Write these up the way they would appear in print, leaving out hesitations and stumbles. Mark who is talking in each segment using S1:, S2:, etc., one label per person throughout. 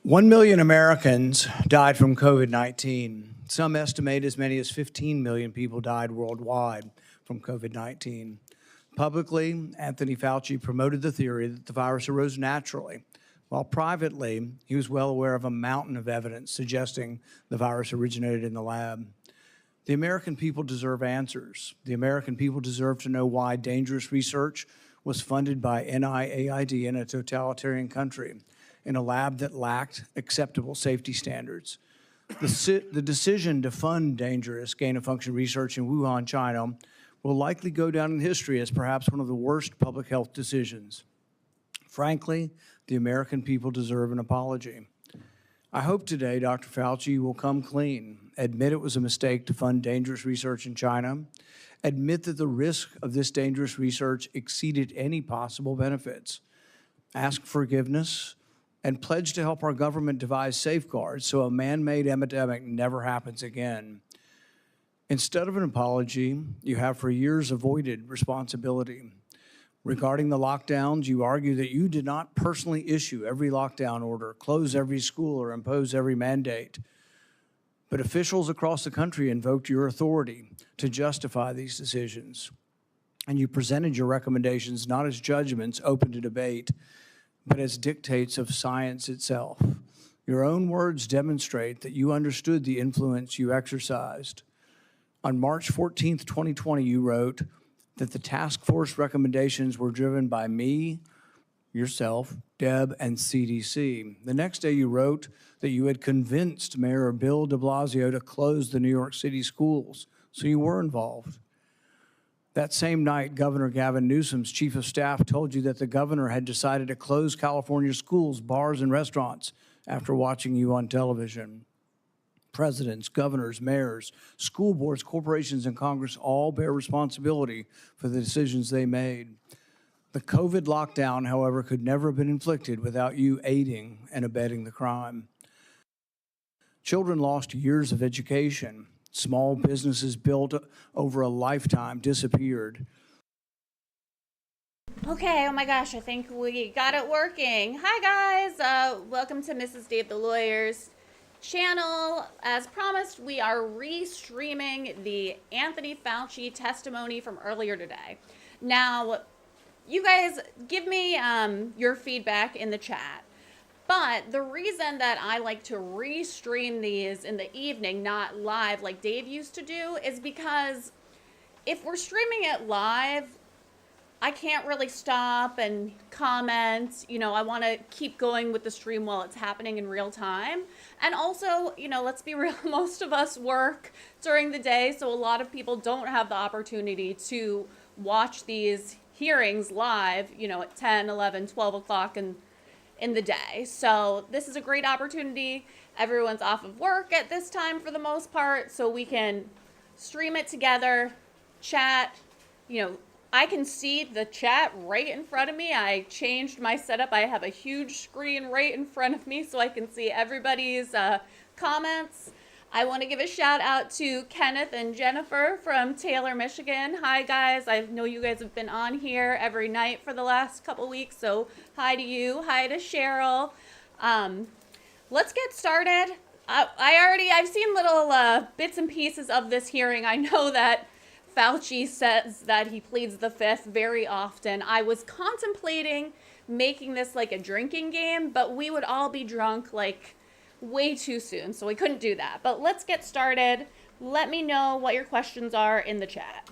S1: 1 million Americans died from COVID-19. Some estimate as many as 15 million people died worldwide from COVID-19. Publicly, Anthony Fauci promoted the theory that the virus arose naturally, while privately, he was well aware of a mountain of evidence suggesting the virus originated in the lab. The American people deserve answers. The American people deserve to know why dangerous research was funded by NIAID in a totalitarian country, in a lab that lacked acceptable safety standards. The decision to fund dangerous gain-of-function research in Wuhan, China, will likely go down in history as perhaps one of the worst public health decisions. Frankly, the American people deserve an apology. I hope today Dr. Fauci will come clean, admit it was a mistake to fund dangerous research in China, admit that the risk of this dangerous research exceeded any possible benefits, ask forgiveness, and pledge to help our government devise safeguards so a man-made epidemic never happens again. Instead of an apology, you have for years avoided responsibility. Regarding the lockdowns, you argue that you did not personally issue every lockdown order, close every school, or impose every mandate. But officials across the country invoked your authority to justify these decisions. And you presented your recommendations not as judgments open to debate, but as dictates of science itself. Your own words demonstrate that you understood the influence you exercised. On March 14th, 2020, you wrote that the task force recommendations were driven by me, yourself, Deb, and CDC. The next day you wrote that you had convinced Mayor Bill de Blasio to close the New York City schools, so you were involved. That same night, Governor Gavin Newsom's chief of staff told you that the governor had decided to close California schools, bars, and restaurants after watching you on television. Presidents, governors, mayors, school boards, corporations, and Congress all bear responsibility for the decisions they made. The COVID lockdown, however, could never have been inflicted without you aiding and abetting the crime. Children lost years of education. Small businesses built over a lifetime disappeared.
S2: Okay, oh my gosh, I think we got it working. Hi guys, welcome to Mrs. Dave the Lawyer's channel. As promised, we are restreaming the Anthony Fauci testimony from earlier today. Now, you guys give me your feedback in the chat. But the reason that I like to restream these in the evening, not live like Dave used to do, is because if we're streaming it live, I can't really stop and comment. You know, I want to keep going with the stream while it's happening in real time. And also, you know, let's be real, most of us work during the day, so a lot of people don't have the opportunity to watch these hearings live, you know, at 10, 11, 12 o'clock in the day. So this is a great opportunity. Everyone's off of work at this time for the most part, so we can stream it together, chat. You know, I can see the chat right in front of me. I changed my setup. I have a huge screen right in front of me so I can see everybody's comments. I want to give a shout out to Kenneth and Jennifer from Taylor, Michigan. Hi guys, I know you guys have been on here every night for the last couple weeks, so hi to you. Hi to Cheryl. Let's get started. I've seen little bits and pieces of this hearing. I know that Fauci says that he pleads the fifth very often. I was contemplating making this like a drinking game, but we would all be drunk like way too soon, so we couldn't do that. But let's get started. Let me know what your questions are in the chat.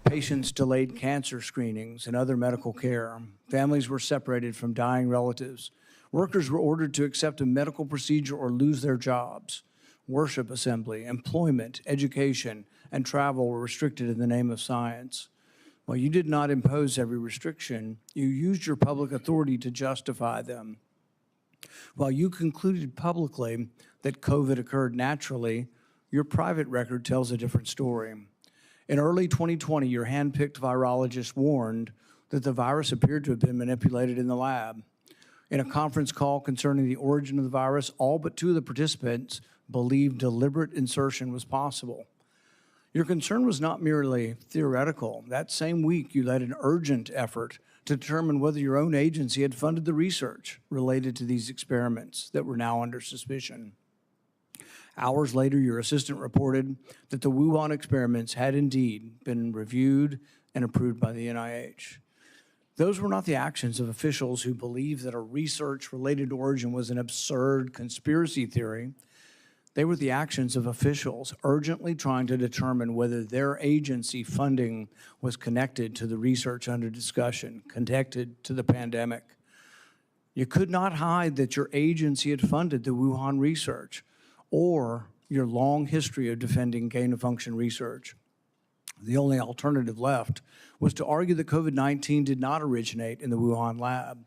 S1: Patients delayed cancer screenings and other medical care. Families were separated from dying relatives. Workers were ordered to accept a medical procedure or lose their jobs. Worship assembly, employment, education, and travel were restricted in the name of science. While you did not impose every restriction, you used your public authority to justify them. While you concluded publicly that COVID occurred naturally, your private record tells a different story. In early 2020, your hand-picked virologist warned that the virus appeared to have been manipulated in the lab. In a conference call concerning the origin of the virus, all but two of the participants believed deliberate insertion was possible. Your concern was not merely theoretical. That same week, you led an urgent effort to determine whether your own agency had funded the research related to these experiments that were now under suspicion. Hours later, your assistant reported that the Wuhan experiments had indeed been reviewed and approved by the NIH. Those were not the actions of officials who believed that a research-related origin was an absurd conspiracy theory. They were the actions of officials urgently trying to determine whether their agency funding was connected to the research under discussion, connected to the pandemic. You could not hide that your agency had funded the Wuhan research or your long history of defending gain-of-function research. The only alternative left was to argue that COVID-19 did not originate in the Wuhan lab.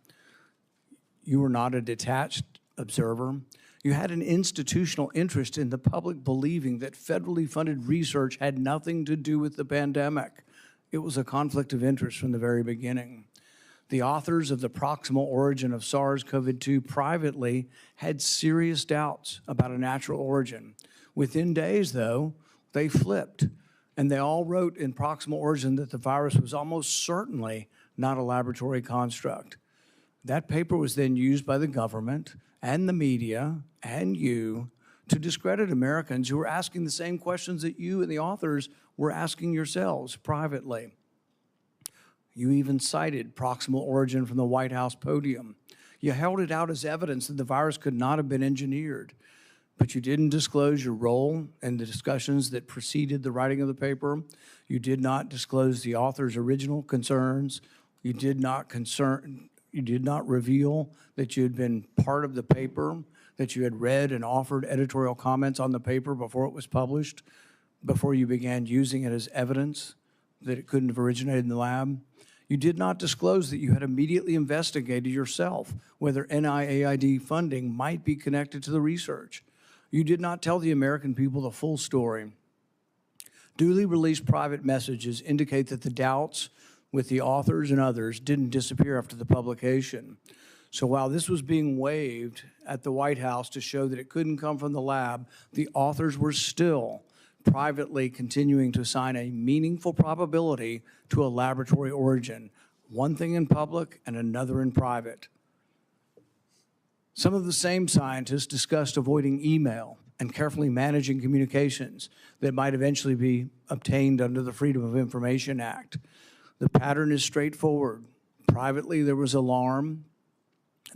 S1: You were not a detached observer. You had an institutional interest in the public believing that federally funded research had nothing to do with the pandemic. It was a conflict of interest from the very beginning. The authors of the proximal origin of SARS-CoV-2 privately had serious doubts about a natural origin. Within days, though, they flipped, and they all wrote in proximal origin that the virus was almost certainly not a laboratory construct. That paper was then used by the government and the media and you to discredit Americans who were asking the same questions that you and the authors were asking yourselves privately. You even cited proximal origin from the White House podium. You held it out as evidence that the virus could not have been engineered, but you didn't disclose your role in the discussions that preceded the writing of the paper. You did not disclose the author's original concerns. You did not reveal that you had been part of the paper, that you had read and offered editorial comments on the paper before it was published, before you began using it as evidence that it couldn't have originated in the lab. You did not disclose that you had immediately investigated yourself whether NIAID funding might be connected to the research. You did not tell the American people the full story. Duly released private messages indicate that the doubts with the authors and others didn't disappear after the publication. So while this was being waved at the White House to show that it couldn't come from the lab, the authors were still privately continuing to assign a meaningful probability to a laboratory origin, one thing in public and another in private. Some of the same scientists discussed avoiding email and carefully managing communications that might eventually be obtained under the Freedom of Information Act. The pattern is straightforward. Privately, there was alarm,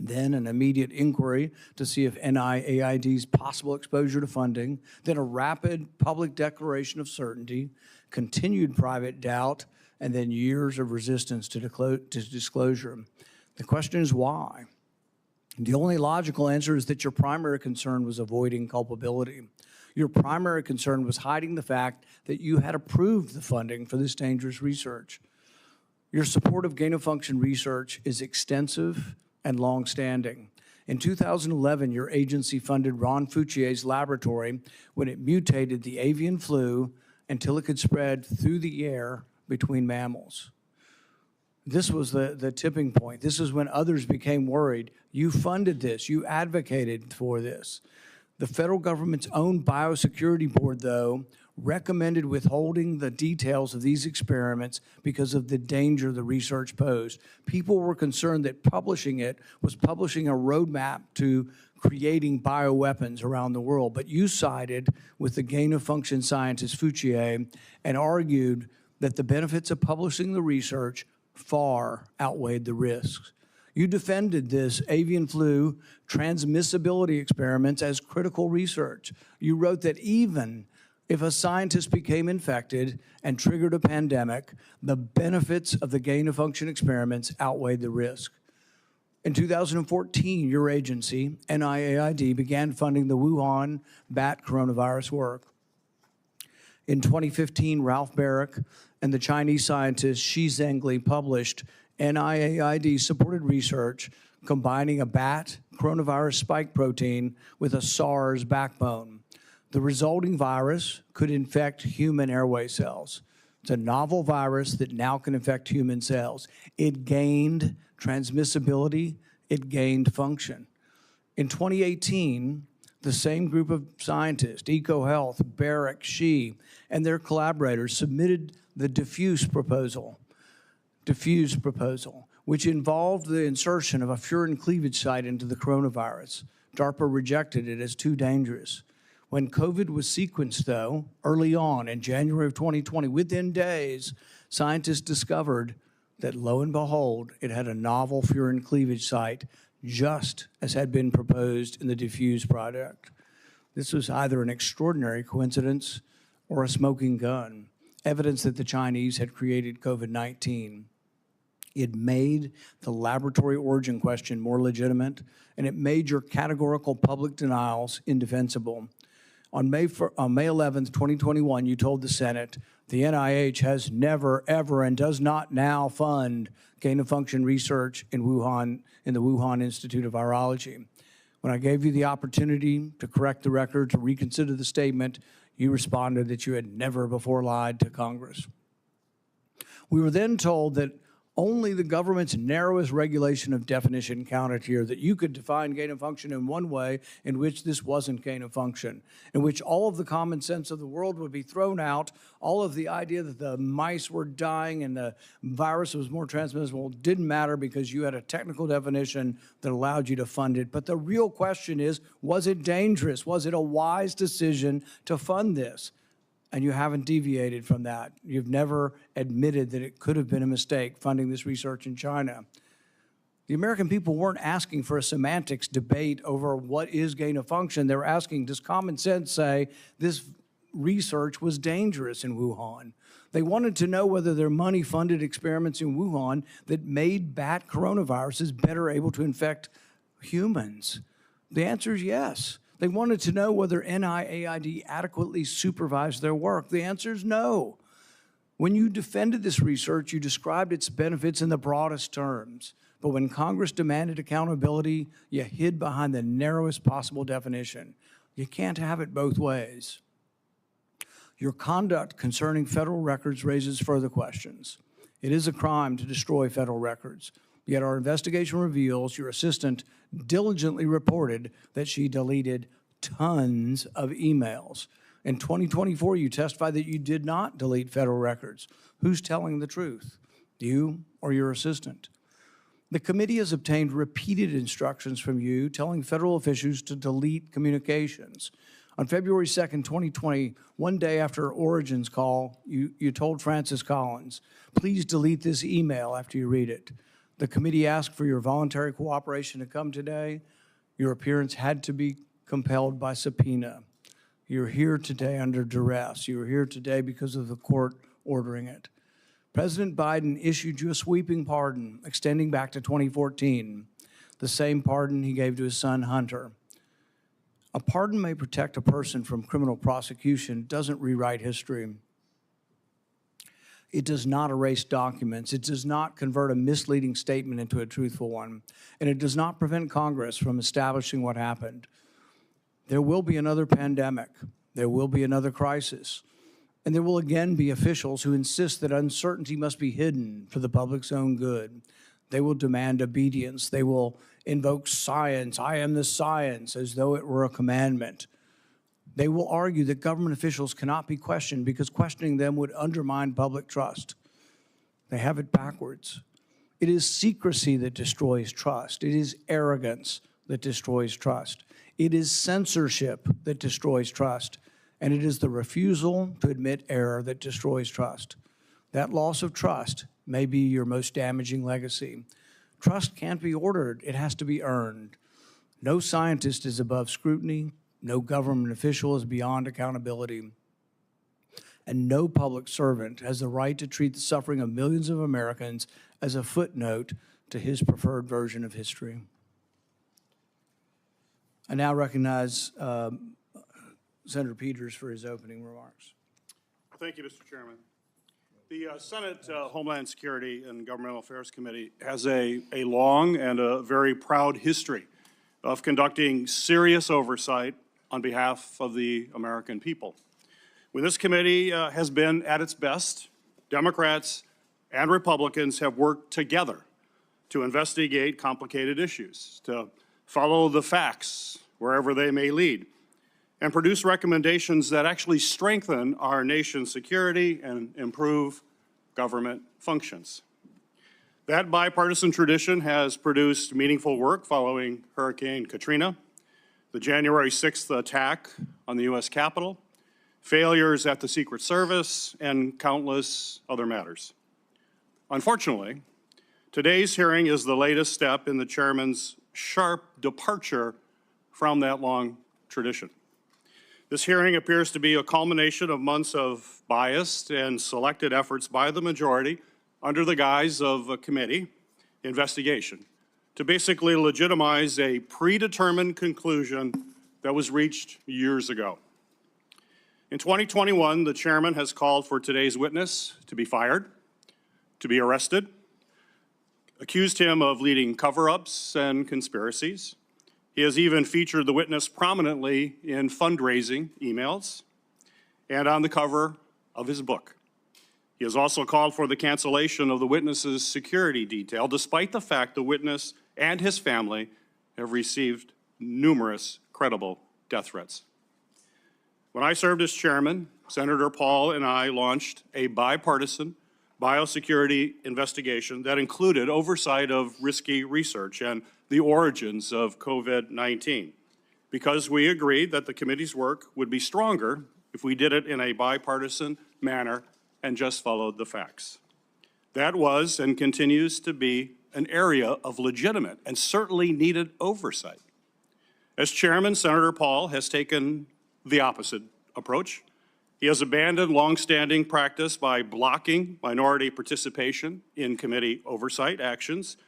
S1: then an immediate inquiry to see if NIAID's possible exposure to funding, then a rapid public declaration of certainty, continued private doubt, and then years of resistance to disclosure. The question is why? The only logical answer is that your primary concern was avoiding culpability. Your primary concern was hiding the fact that you had approved the funding for this dangerous research. Your support of gain-of-function research is extensive and long-standing. In 2011, your agency funded Ron Fauci's laboratory when it mutated the avian flu until it could spread through the air between mammals. This was the tipping point. This is when others became worried. You funded this. You advocated for this. The federal government's own biosecurity board, though, recommended withholding the details of these experiments because of the danger the research posed. People were concerned that publishing it was publishing a roadmap to creating bioweapons around the world. But you sided with the gain-of-function scientist Fauci and argued that the benefits of publishing the research far outweighed the risks. You defended this avian flu transmissibility experiments as critical research. You wrote that even if a scientist became infected and triggered a pandemic, the benefits of the gain-of-function experiments outweighed the risk. In 2014, your agency, NIAID, began funding the Wuhan bat coronavirus work. In 2015, Ralph Barrick and the Chinese scientist Shi Zhengli published NIAID-supported research combining a bat coronavirus spike protein with a SARS backbone. The resulting virus could infect human airway cells. It's a novel virus that now can infect human cells. It gained transmissibility, it gained function. In 2018, the same group of scientists, EcoHealth, Barrick, Shi, and their collaborators submitted the diffuse proposal, which involved the insertion of a furin cleavage site into the coronavirus. DARPA rejected it as too dangerous. When COVID was sequenced, though, early on in January of 2020, within days, scientists discovered that, lo and behold, it had a novel furin cleavage site, just as had been proposed in the diffuse project. This was either an extraordinary coincidence or a smoking gun, evidence that the Chinese had created COVID-19. It made the laboratory origin question more legitimate, and it made your categorical public denials indefensible. On May 11th, 2021, you told the Senate, the NIH has never, ever, and does not now fund gain-of-function research in Wuhan, in the Wuhan Institute of Virology. When I gave you the opportunity to correct the record, to reconsider the statement, you responded that you had never before lied to Congress. We were then told that only the government's narrowest regulation of definition counted here, that you could define gain of function in one way in which this wasn't gain of function, in which all of the common sense of the world would be thrown out, all of the idea that the mice were dying and the virus was more transmissible didn't matter because you had a technical definition that allowed you to fund it. But the real question is, was it dangerous? Was it a wise decision to fund this? And you haven't deviated from that. You've never admitted that it could have been a mistake funding this research in China. The American people weren't asking for a semantics debate over what is gain of function. They were asking, does common sense say this research was dangerous in Wuhan? They wanted to know whether their money-funded experiments in Wuhan that made bat coronaviruses better able to infect humans. The answer is yes. They wanted to know whether NIAID adequately supervised their work. The answer is no. When you defended this research, you described its benefits in the broadest terms. But when Congress demanded accountability, you hid behind the narrowest possible definition. You can't have it both ways. Your conduct concerning federal records raises further questions. It is a crime to destroy federal records. Yet our investigation reveals your assistant diligently reported that she deleted tons of emails. In 2024, you testified that you did not delete federal records. Who's telling the truth, you or your assistant? The committee has obtained repeated instructions from you telling federal officials to delete communications. On February 2nd, 2020, one day after Origin's call, you told Francis Collins, please delete this email after you read it. The committee asked for your voluntary cooperation to come today. Your appearance had to be compelled by subpoena. You're here today under duress. You're here today because of the court ordering it. President Biden issued you a sweeping pardon extending back to 2014, the same pardon he gave to his son Hunter. A pardon may protect a person from criminal prosecution. It doesn't rewrite history. It does not erase documents. It does not convert a misleading statement into a truthful one. And it does not prevent Congress from establishing what happened. There will be another pandemic. There will be another crisis. And there will again be officials who insist that uncertainty must be hidden for the public's own good. They will demand obedience. They will invoke science. I am the science, as though it were a commandment. They will argue that government officials cannot be questioned because questioning them would undermine public trust. They have it backwards. It is secrecy that destroys trust. It is arrogance that destroys trust. It is censorship that destroys trust. And it is the refusal to admit error that destroys trust. That loss of trust may be your most damaging legacy. Trust can't be ordered. It has to be earned. No scientist is above scrutiny. No government official is beyond accountability. And no public servant has the right to treat the suffering of millions of Americans as a footnote to his preferred version of history. I now recognize Senator Peters for his opening remarks.
S3: Thank you, Mr. Chairman. The Senate Homeland Security and Governmental Affairs Committee has a long and a very proud history of conducting serious oversight on behalf of the American people. When this committee has been at its best, Democrats and Republicans have worked together to investigate complicated issues, to follow the facts wherever they may lead, and produce recommendations that actually strengthen our nation's security and improve government functions. That bipartisan tradition has produced meaningful work following Hurricane Katrina, the January 6th attack on the U.S. Capitol, failures at the Secret Service, and countless other matters. Unfortunately, today's hearing is the latest step in the chairman's sharp departure from that long tradition. This hearing appears to be a culmination of months of biased and selected efforts by the majority under the guise of a committee investigation to basically legitimize a predetermined conclusion that was reached years ago. In 2021, the chairman has called for today's witness to be fired, to be arrested, accused him of leading cover-ups and conspiracies. He has even featured the witness prominently in fundraising emails and on the cover of his book. He has also called for the cancellation of the witness's security detail, despite the fact the witness and his family have received numerous credible death threats. When I served as chairman, Senator Paul and I launched a bipartisan biosecurity investigation that included oversight of risky research and the origins of COVID-19, because we agreed that the committee's work would be stronger if we did it in a bipartisan manner and just followed the facts. That was and continues to be an area of legitimate and certainly needed oversight. As chairman, Senator Paul has taken the opposite approach. He has abandoned longstanding practice by blocking minority participation in committee oversight actions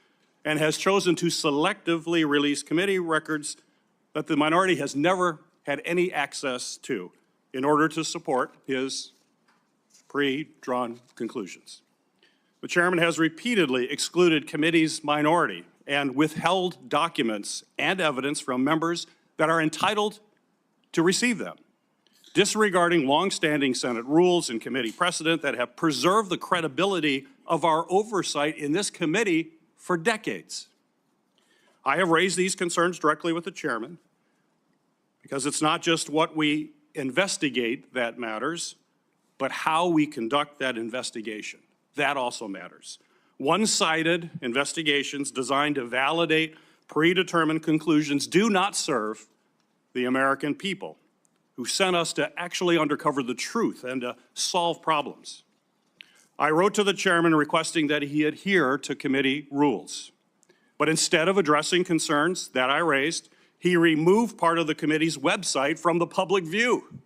S3: and has chosen to selectively release committee records that the minority has never had any access to in order to support his pre-drawn conclusions. The chairman has repeatedly excluded committee's minority and withheld documents and evidence from members that are entitled to receive them, disregarding longstanding Senate rules and committee precedent that have preserved the credibility of our oversight in this committee for decades. I have raised these concerns directly with the chairman because it's not just what we investigate that matters, but how we conduct that investigation. That also matters. One-sided investigations designed to validate predetermined conclusions do not serve the American people who sent us to actually uncover the truth and to solve problems. I wrote to the chairman requesting that he adhere to committee rules. But instead of addressing concerns that I raised, he removed part of the committee's website from the public view.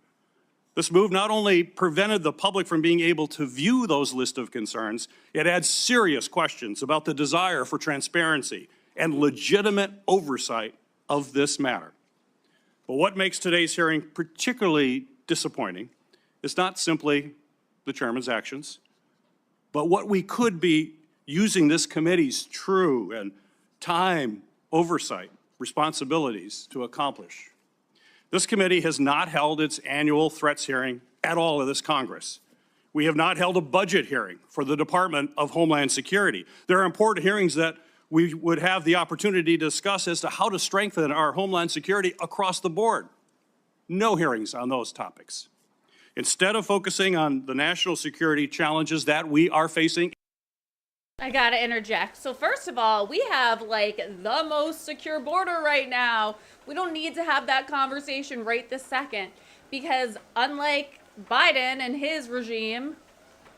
S3: This move not only prevented the public from being able to view those lists of concerns, it adds serious questions about the desire for transparency and legitimate oversight of this matter. But what makes today's hearing particularly disappointing is not simply the chairman's actions, but what we could be using this committee's true and time oversight responsibilities to accomplish. This committee has not held its annual threats hearing at all in this Congress. We have not held a budget hearing for the Department of Homeland Security. There are important hearings that we would have the opportunity to discuss as to how to strengthen our Homeland Security across the board. No hearings on those topics. Instead of focusing on the national security challenges that we are facing.
S2: I gotta interject. So first of all, we have like the most secure border right now. We don't need to have that conversation right this second, because unlike Biden and his regime,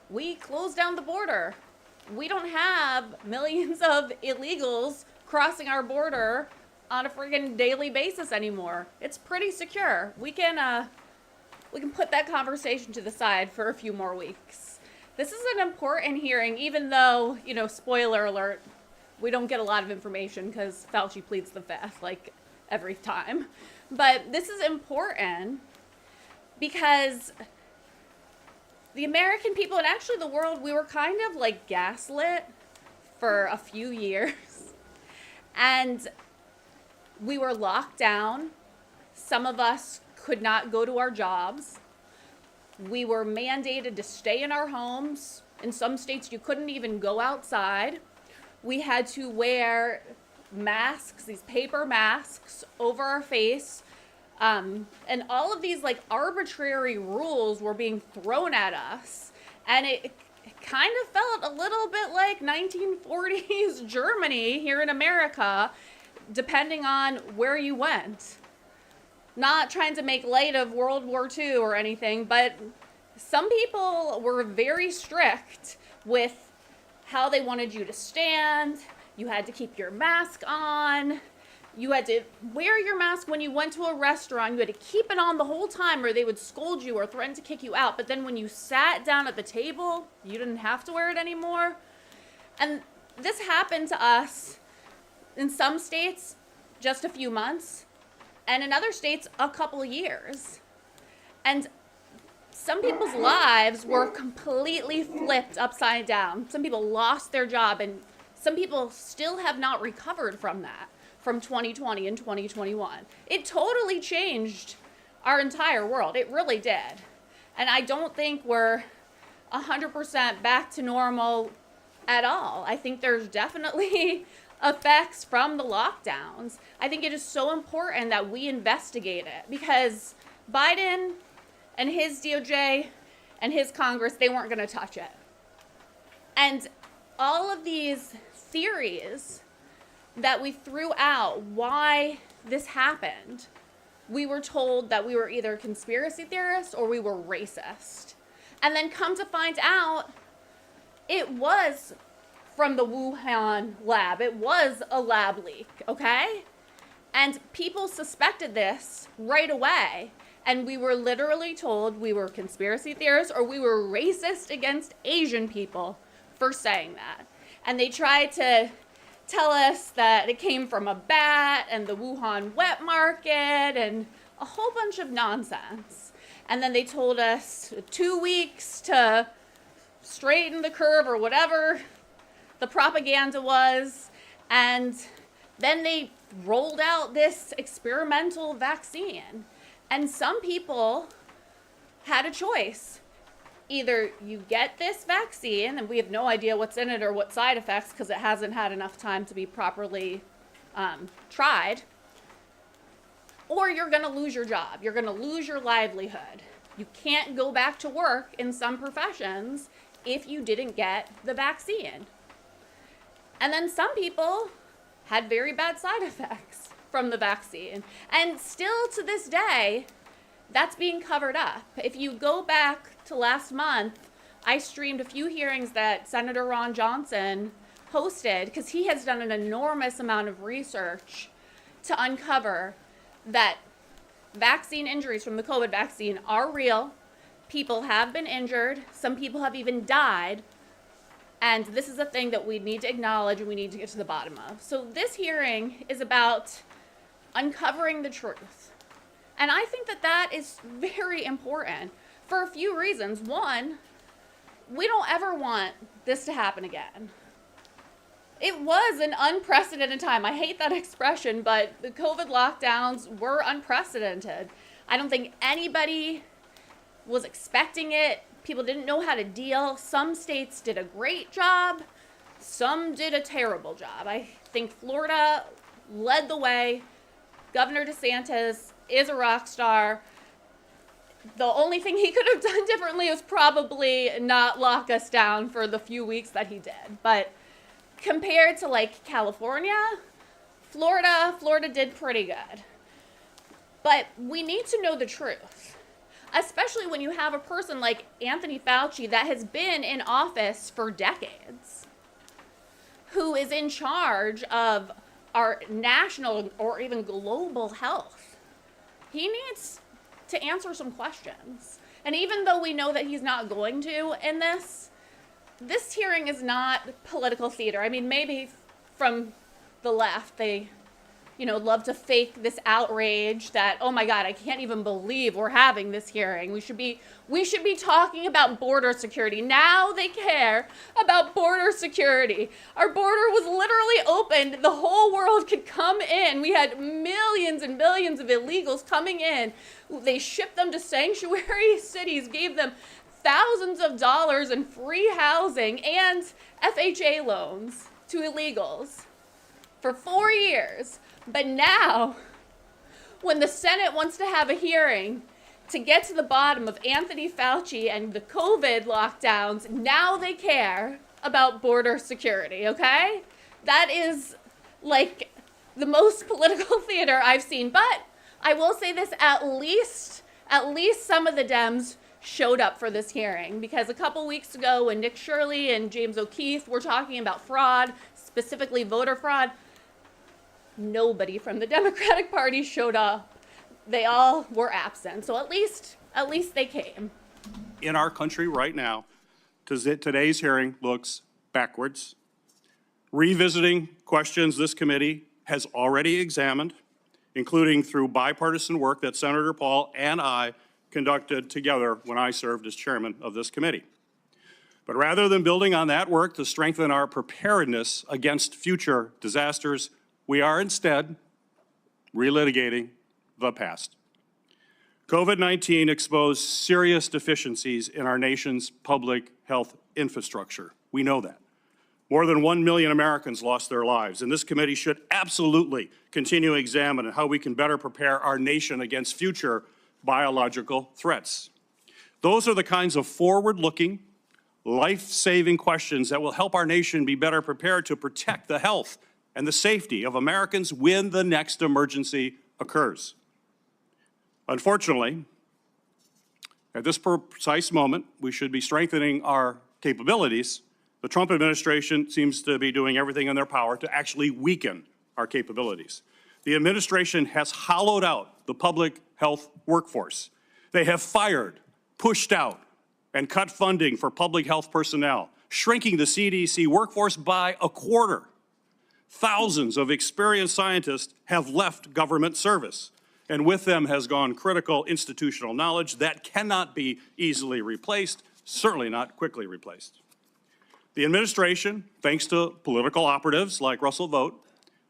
S2: we closed down the border. We don't have millions of illegals crossing our border on a friggin' daily basis anymore. It's pretty secure. We can put that conversation to the side for a few more weeks. This is an important hearing, even though, you know, spoiler alert, we don't get a lot of information because Fauci pleads the fifth, like every time. But this is important because the American people, and actually the world, we were kind of like gaslit for a few years. And we were locked down. Some of us could not go to our jobs. We were mandated to stay in our homes. In some states, you couldn't even go outside. We had to wear masks, these paper masks, over our face. And all of these like arbitrary rules were being thrown at us. And it kind of felt a little bit like 1940s Germany here in America, depending on where you went. Not trying to make light of World War II or anything, but some people were very strict with how they wanted you to stand. You had to keep your mask on. You had to wear your mask when you went to a restaurant. You had to keep it on the whole time or they would scold you or threaten to kick you out. But then when you sat down at the table, you didn't have to wear it anymore. And this happened to us in some states just a few months, and in other states, a couple of years. And some people's lives were completely flipped upside down. Some people lost their job, and some people still have not recovered from that, from 2020 and 2021. It totally changed our entire world. It really did. And I don't think we're 100% back to normal at all. I think there's definitely effects from the lockdowns. I think it is so important that we investigate it, because Biden and his DOJ and his Congress, they weren't going to touch it. And all of these theories that we threw out why this happened, we were told that we were either conspiracy theorists or we were racist. And then come to find out, it was from the Wuhan lab. It was a lab leak, okay? And people suspected this right away. And we were literally told we were conspiracy theorists or we were racist against Asian people for saying that. And they tried to tell us that it came from a bat and the Wuhan wet market and a whole bunch of nonsense. And then they told us 2 weeks to straighten the curve or whatever the propaganda was. And then they rolled out this experimental vaccine. And some people had a choice. Either you get this vaccine, and we have no idea what's in it or what side effects because it hasn't had enough time to be properly tried, or you're going to lose your job. You're going to lose your livelihood. You can't go back to work in some professions if you didn't get the vaccine. And then some people had very bad side effects from the vaccine. And still to this day, that's being covered up. If you go back to last month, I streamed a few hearings that Senator Ron Johnson hosted because he has done an enormous amount of research to uncover that vaccine injuries from the COVID vaccine are real. people have been injured, some people have even died, and this is a thing that we need to acknowledge and we need to get to the bottom of. So this hearing is about uncovering the truth. And I think that that is very important for a few reasons. One, we don't ever want this to happen again. It was an unprecedented time. I hate that expression, but the COVID lockdowns were unprecedented. I don't think anybody was expecting it. People didn't know how to deal. Some states did a great job. Some did a terrible job. I think Florida led the way. Governor DeSantis is a rock star. The only thing he could have done differently was probably not lock us down for the few weeks that he did. But compared to like California, Florida did pretty good. But we need to know the truth, especially when you have a person like Anthony Fauci that has been in office for decades, who is in charge of our national or even global health. He needs to answer some questions. And even though we know that he's not going to in this hearing is not political theater. I mean, maybe from the left, they, love to fake this outrage that, oh my God, I can't even believe we're having this hearing. We should be talking about border security. Now they care about border security. Our border was literally opened. The whole world could come in. We had millions and millions of illegals coming in. They shipped them to sanctuary cities, gave them thousands of dollars in free housing and FHA loans to illegals for 4 years. But now, when the Senate wants to have a hearing to get to the bottom of Anthony Fauci and the COVID lockdowns, now they care about border security, okay? That is like the most political theater I've seen. But I will say this, at least some of the Dems showed up for this hearing, because a couple weeks ago when Nick Shirley and James O'Keefe were talking about fraud, specifically voter fraud, nobody from the Democratic Party showed up. They all were absent. So at least they came.
S3: In our country right now, today's hearing looks backwards, revisiting questions this committee has already examined, including through bipartisan work that Senator Paul and I conducted together when I served as chairman of this committee. But rather than building on that work to strengthen our preparedness against future disasters, we are instead relitigating the past. COVID-19 exposed serious deficiencies in our nation's public health infrastructure. We know that. More than 1 million Americans lost their lives, and this committee should absolutely continue to examine how we can better prepare our nation against future biological threats. Those are the kinds of forward-looking, life-saving questions that will help our nation be better prepared to protect the health and the safety of Americans when the next emergency occurs. Unfortunately, at this precise moment, we should be strengthening our capabilities. The Trump administration seems to be doing everything in their power to actually weaken our capabilities. The administration has hollowed out the public health workforce. They have fired, pushed out, and cut funding for public health personnel, shrinking the CDC workforce by a quarter. Thousands of experienced scientists have left government service, and with them has gone critical institutional knowledge that cannot be easily replaced, certainly not quickly replaced. The administration, thanks to political operatives like Russell Vought,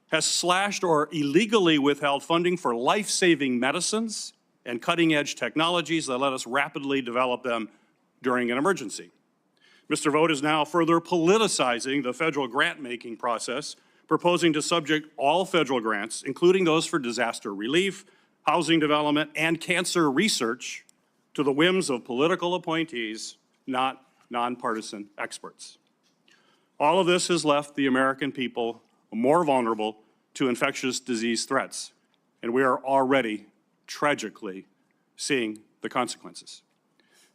S3: has slashed or illegally withheld funding for life-saving medicines and cutting-edge technologies that let us rapidly develop them during an emergency. Mr. Vought is now further politicizing the federal grant-making process, proposing to subject all federal grants, including those for disaster relief, housing development, and cancer research, to the whims of political appointees, not nonpartisan experts. All of this has left the American people more vulnerable to infectious disease threats, and we are already tragically seeing the consequences.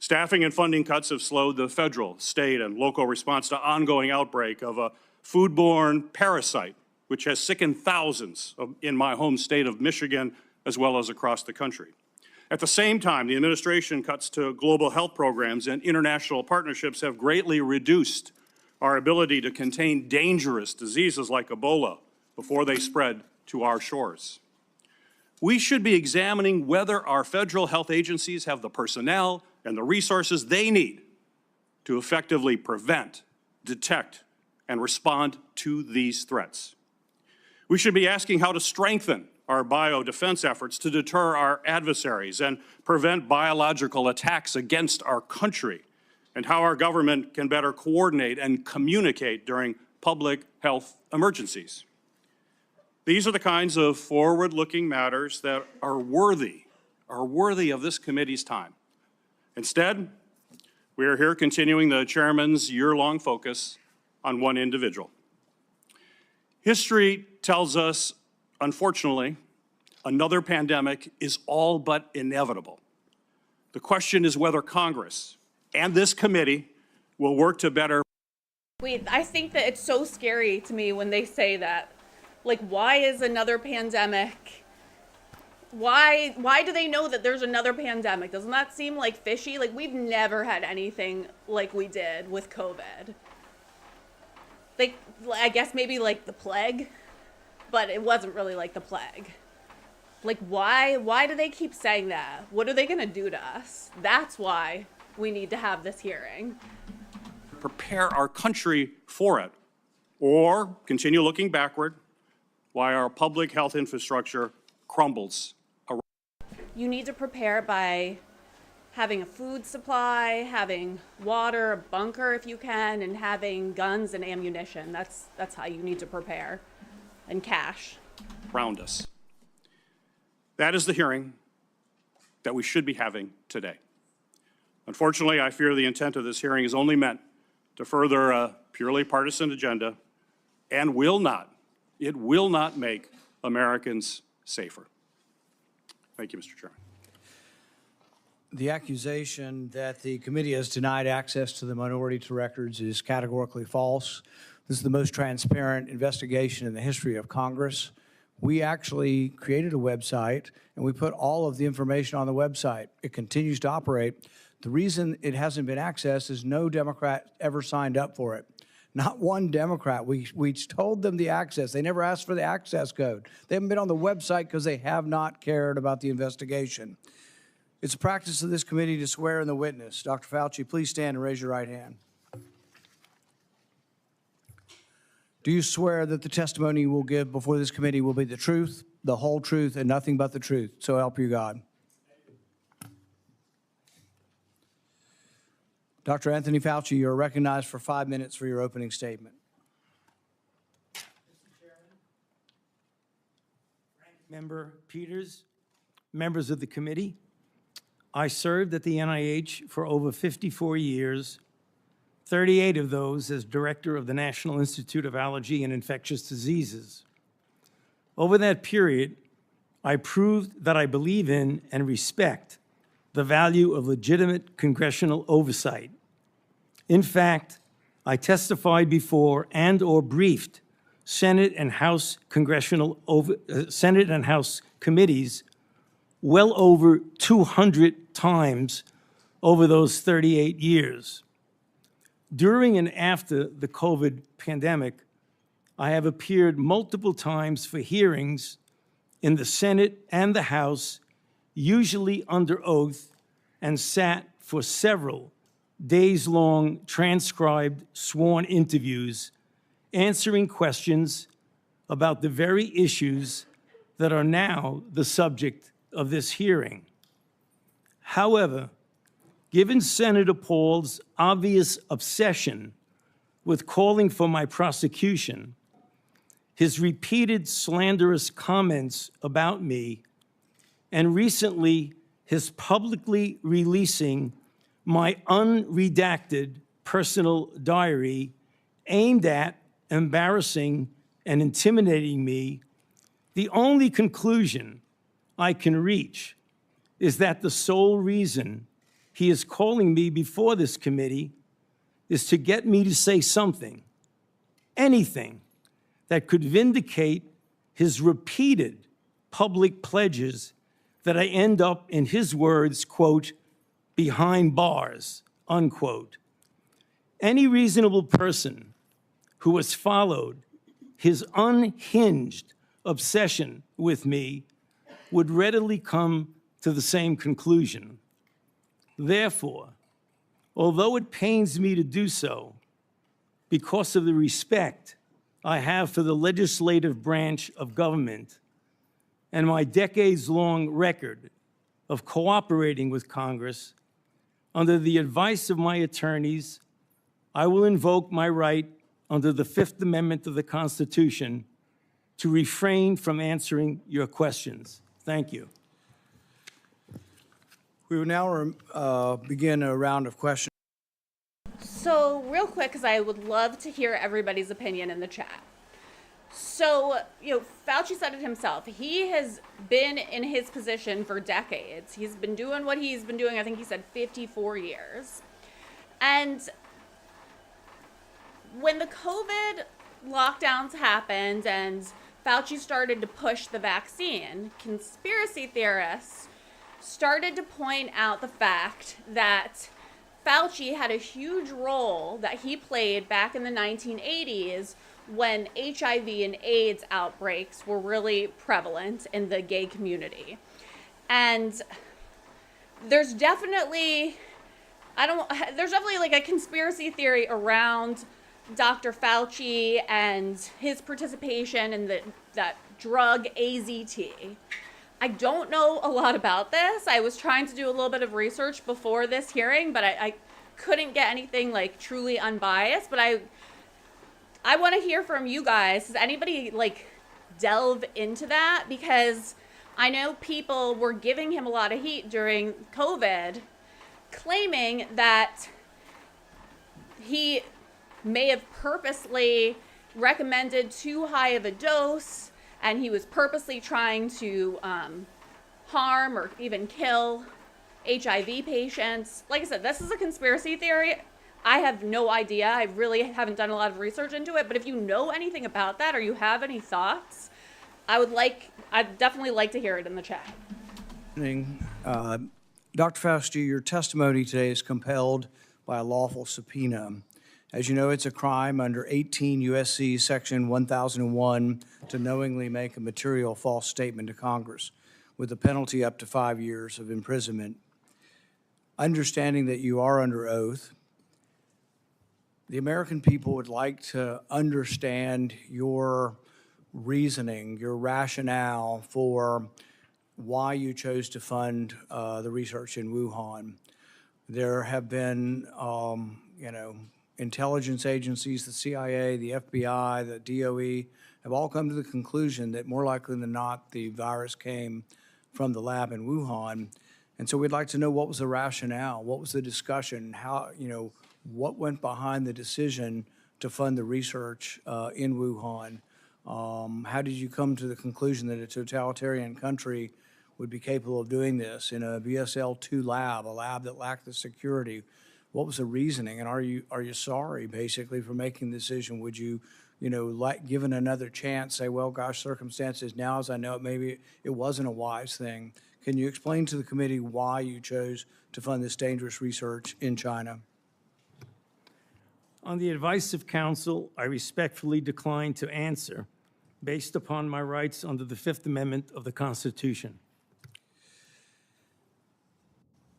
S3: Staffing and funding cuts have slowed the federal, state, and local response to ongoing outbreak of a foodborne parasite, which has sickened thousands in my home state of Michigan, as well as across the country. At the same time, the administration cuts to global health programs and international partnerships have greatly reduced our ability to contain dangerous diseases like Ebola before they spread to our shores. We should be examining whether our federal health agencies have the personnel and the resources they need to effectively prevent, detect, and respond to these threats. We should be asking how to strengthen our biodefense efforts to deter our adversaries and prevent biological attacks against our country, and how our government can better coordinate and communicate during public health emergencies. These are the kinds of forward-looking matters that are worthy of this committee's time. Instead, we are here continuing the chairman's year-long focus on one individual. History tells us, unfortunately, another pandemic is all but inevitable. The question is whether Congress and this committee will work to better.
S2: I think that it's so scary to me when they say that. Like, why is another pandemic? Why do they know that there's another pandemic? Doesn't that seem like fishy? Like, we've never had anything like we did with COVID. Like, I guess maybe like the plague, but it wasn't really like the plague. Like, why do they keep saying that? What are they gonna do to us? That's why we need to have this hearing.
S3: Prepare our country for it, or continue looking backward while our public health infrastructure crumbles.
S2: You need to prepare by having a food supply, having water, a bunker if you can, and having guns and ammunition. That's how you need to prepare, and cash.
S3: Around us. That is the hearing that we should be having today. Unfortunately, I fear the intent of this hearing is only meant to further a purely partisan agenda and will not make Americans safer. Thank you, Mr. Chairman.
S1: The accusation that the committee has denied access to the minority to records is categorically false. This is the most transparent investigation in the history of Congress. We actually created a website, and we put all of the information on the website. It continues to operate. The reason it hasn't been accessed is no Democrat ever signed up for it. Not one Democrat. We told them the access. They never asked for the access code. They haven't been on the website because they have not cared about the investigation. It's a practice of this committee to swear in the witness. Dr. Fauci, please stand and raise your right hand. Do you swear that the testimony you will give before this committee will be the truth, the whole truth, and nothing but the truth? So help you God. Dr. Anthony Fauci, you are recognized for 5 minutes for your opening statement.
S4: Mr. Chairman, Ranking Member Peters, members of the committee, I served at the NIH for over 54 years, 38 of those as director of the National Institute of Allergy and Infectious Diseases. Over that period, I proved that I believe in and respect the value of legitimate congressional oversight. In fact, I testified before and/or briefed Senate and House Senate and House committees well over 200 times over those 38 years. During and after the COVID pandemic, I have appeared multiple times for hearings in the Senate and the House, usually under oath, and sat for several days-long transcribed sworn interviews, answering questions about the very issues that are now the subject of this hearing. However, given Senator Paul's obvious obsession with calling for my prosecution, his repeated slanderous comments about me, and recently his publicly releasing my unredacted personal diary aimed at embarrassing and intimidating me, the only conclusion I can reach is that the sole reason he is calling me before this committee is to get me to say something, anything, that could vindicate his repeated public pledges that I end up, in his words, quote, behind bars, unquote. Any reasonable person who has followed his unhinged obsession with me would readily come to the same conclusion. Therefore, although it pains me to do so, because of the respect I have for the legislative branch of government and my decades-long record of cooperating with Congress, under the advice of my attorneys, I will invoke my right under the Fifth Amendment of the Constitution to refrain from answering your questions. Thank you.
S1: We will now begin a round of questions.
S2: So real quick, because I would love to hear everybody's opinion in the chat. So, Fauci said it himself. He has been in his position for decades. He's been doing what he's been doing, I think he said 54 years. And when the COVID lockdowns happened and Fauci started to push the vaccine, conspiracy theorists started to point out the fact that Fauci had a huge role that he played back in the 1980s when HIV and AIDS outbreaks were really prevalent in the gay community. And there's definitely like a conspiracy theory around Dr. Fauci and his participation in that drug AZT. I don't know a lot about this. I was trying to do a little bit of research before this hearing, but I couldn't get anything like truly unbiased. But I want to hear from you guys. Does anybody like delve into that? Because I know people were giving him a lot of heat during COVID, claiming that he may have purposely recommended too high of a dose, and he was purposely trying to harm or even kill HIV patients. Like I said, this is a conspiracy theory. I have no idea. I really haven't done a lot of research into it. But if you know anything about that or you have any thoughts, I'd definitely like to hear it in the chat.
S1: Dr. Fauci, your testimony today is compelled by a lawful subpoena. As you know, it's a crime under 18 U.S.C. Section 1001 to knowingly make a material false statement to Congress, with a penalty up to 5 years of imprisonment. Understanding that you are under oath, the American people would like to understand your reasoning, your rationale for why you chose to fund the research in Wuhan. There have been, intelligence agencies, the CIA, the FBI, the DOE, have all come to the conclusion that more likely than not, the virus came from the lab in Wuhan. And so we'd like to know, what was the rationale? What was the discussion? How, what went behind the decision to fund the research in Wuhan? How did you come to the conclusion that a totalitarian country would be capable of doing this in a BSL-2 lab, a lab that lacked the security? What was the reasoning, and are you sorry, basically, for making the decision? Would you, given another chance, say, well, gosh, circumstances now, as I know it, maybe it wasn't a wise thing. Can you explain to the committee why you chose to fund this dangerous research in China?
S4: On the advice of counsel, I respectfully decline to answer based upon my rights under the Fifth Amendment of the Constitution.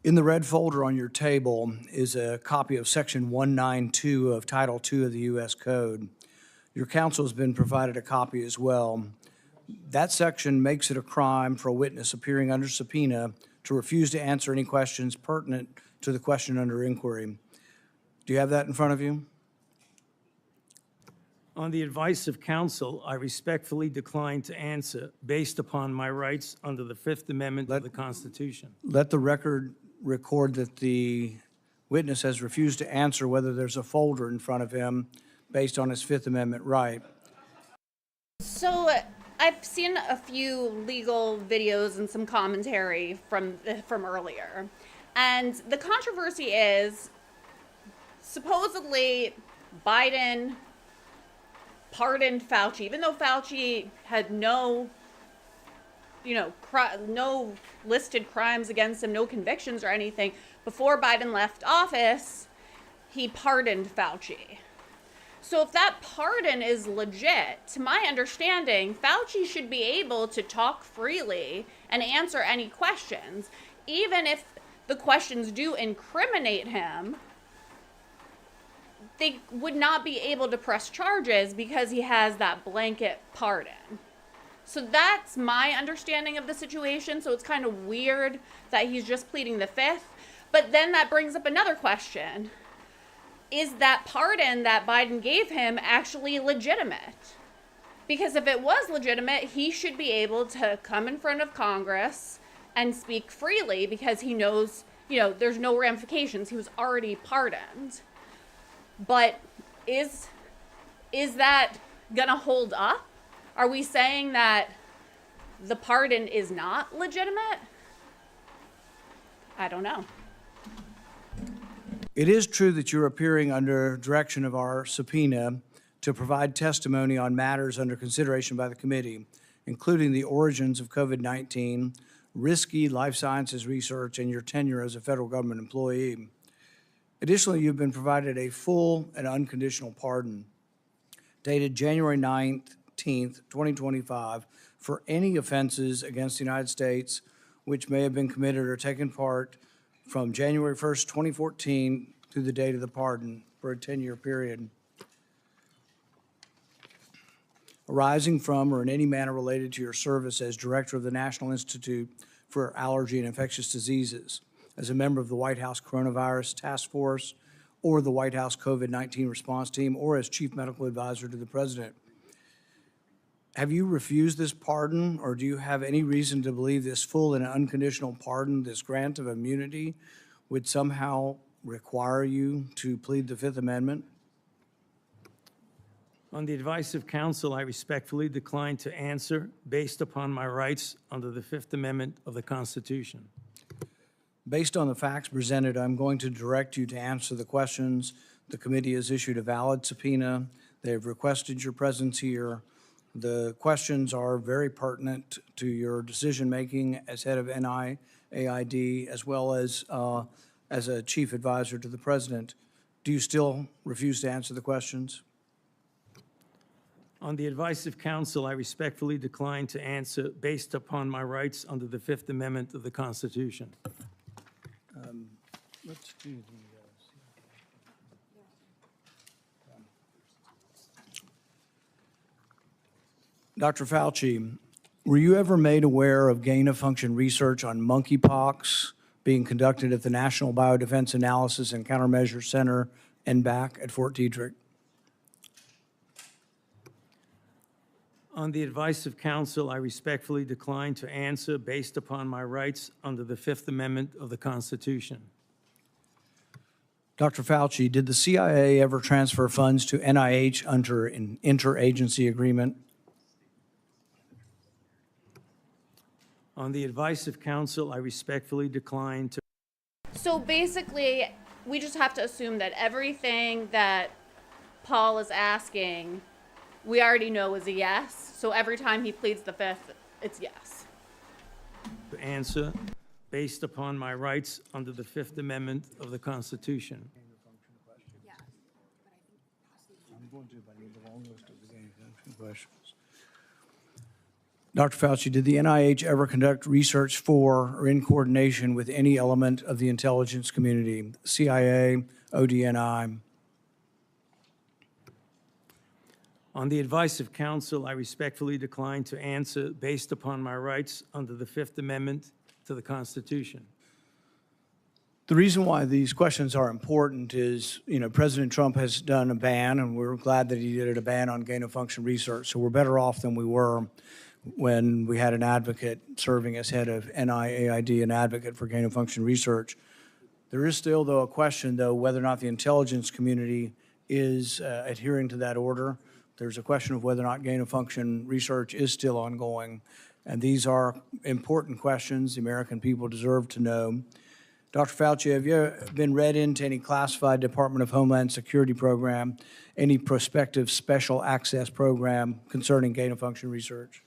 S1: In the red folder on your table is a copy of Section 192 of Title II of the U.S. Code. Your counsel has been provided a copy as well. That section makes it a crime for a witness appearing under subpoena to refuse to answer any questions pertinent to the question under inquiry. Do you have that in front of you?
S4: On the advice of counsel, I respectfully decline to answer based upon my rights under the Fifth Amendment of the Constitution.
S1: Let the record record that the witness has refused to answer whether there's a folder in front of him based on his Fifth Amendment right.
S2: So I've seen a few legal videos and some commentary from earlier. And the controversy is, supposedly Biden pardoned Fauci, even though Fauci had no no listed crimes against him, no convictions or anything. Before Biden left office, he pardoned Fauci. So if that pardon is legit, to my understanding, Fauci should be able to talk freely and answer any questions, even if the questions do incriminate him. They would not be able to press charges because he has that blanket pardon. So that's my understanding of the situation. So it's kind of weird that he's just pleading the fifth. But then that brings up another question. Is that pardon that Biden gave him actually legitimate? Because if it was legitimate, he should be able to come in front of Congress and speak freely because he knows, there's no ramifications. He was already pardoned. But is that gonna hold up? Are we saying that the pardon is not legitimate? I don't know.
S1: It is true that you're appearing under direction of our subpoena to provide testimony on matters under consideration by the committee, including the origins of COVID-19, risky life sciences research, and your tenure as a federal government employee. Additionally, you've been provided a full and unconditional pardon dated January 19th, 2025, for any offenses against the United States which may have been committed or taken part from January 1st, 2014 through the date of the pardon for a 10-year period, arising from or in any manner related to your service as Director of the National Institute for Allergy and Infectious Diseases, as a member of the White House Coronavirus Task Force, or the White House COVID-19 Response Team, or as Chief Medical Advisor to the President. Have you refused this pardon, or do you have any reason to believe this full and unconditional pardon, this grant of immunity, would somehow require you to plead the Fifth Amendment?
S4: On the advice of counsel, I respectfully decline to answer based upon my rights under the Fifth Amendment of the Constitution.
S1: Based on the facts presented, I'm going to direct you to answer the questions. The committee has issued a valid subpoena. They have requested your presence here. The questions are very pertinent to your decision-making as head of NIAID, as well as a chief advisor to the president. Do you still refuse to answer the questions?
S4: On the advice of counsel, I respectfully decline to answer based upon my rights under the Fifth Amendment of the Constitution.
S1: Let's do the, Dr. Fauci, were you ever made aware of gain-of-function research on monkeypox being conducted at the National Biodefense Analysis and Countermeasure Center, NBAC, at Fort Detrick?
S4: On the advice of counsel, I respectfully decline to answer based upon my rights under the Fifth Amendment of the Constitution.
S1: Dr. Fauci, did the CIA ever transfer funds to NIH under an interagency agreement?
S4: On the advice of counsel, I respectfully decline to.
S2: So basically, we just have to assume that everything that Paul is asking, we already know is a yes. So every time he pleads the fifth, it's yes.
S4: To answer based upon my rights under the Fifth Amendment of the Constitution.
S1: I'm going to, but I need the long list of the gain-of-function questions. Dr. Fauci, did the NIH ever conduct research for or in coordination with any element of the intelligence community, CIA, ODNI?
S4: On the advice of counsel, I respectfully decline to answer based upon my rights under the Fifth Amendment to the Constitution.
S1: The reason why these questions are important is, President Trump has done a ban, and we're glad that he did a ban on gain-of-function research. So we're better off than we were when we had an advocate serving as head of NIAID, an advocate for gain-of-function research. There is still, though, a question, though, whether or not the intelligence community is adhering to that order. There's a question of whether or not gain-of-function research is still ongoing. And these are important questions the American people deserve to know. Dr. Fauci, have you been read into any classified Department of Homeland Security program, any prospective special access program concerning gain-of-function research?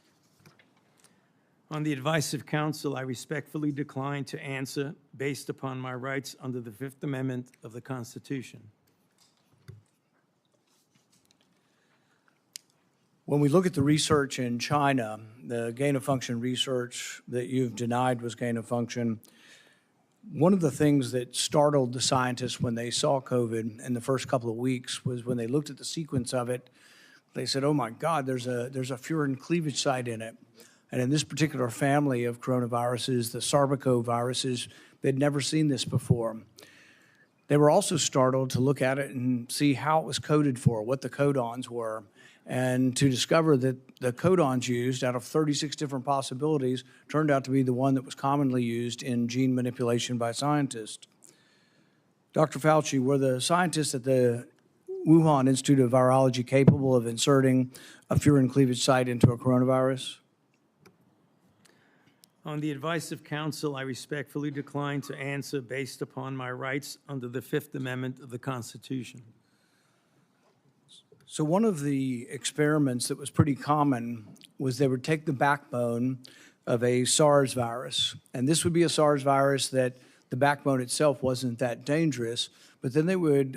S4: On the advice of counsel, I respectfully decline to answer based upon my rights under the Fifth Amendment of the Constitution.
S1: When we look at the research in China, the gain-of-function research that you've denied was gain-of-function, one of the things that startled the scientists when they saw COVID in the first couple of weeks was when they looked at the sequence of it, they said, oh my God, there's a furin cleavage site in it. And in this particular family of coronaviruses, the sarbecoviruses, they'd never seen this before. They were also startled to look at it and see how it was coded for, what the codons were, and to discover that the codons used out of 36 different possibilities turned out to be the one that was commonly used in gene manipulation by scientists. Dr. Fauci, were the scientists at the Wuhan Institute of Virology capable of inserting a furin cleavage site into a coronavirus?
S4: On the advice of counsel, I respectfully decline to answer based upon my rights under the Fifth Amendment of the Constitution.
S1: So one of the experiments that was pretty common was they would take the backbone of a SARS virus, and this would be a SARS virus that the backbone itself wasn't that dangerous, but then they would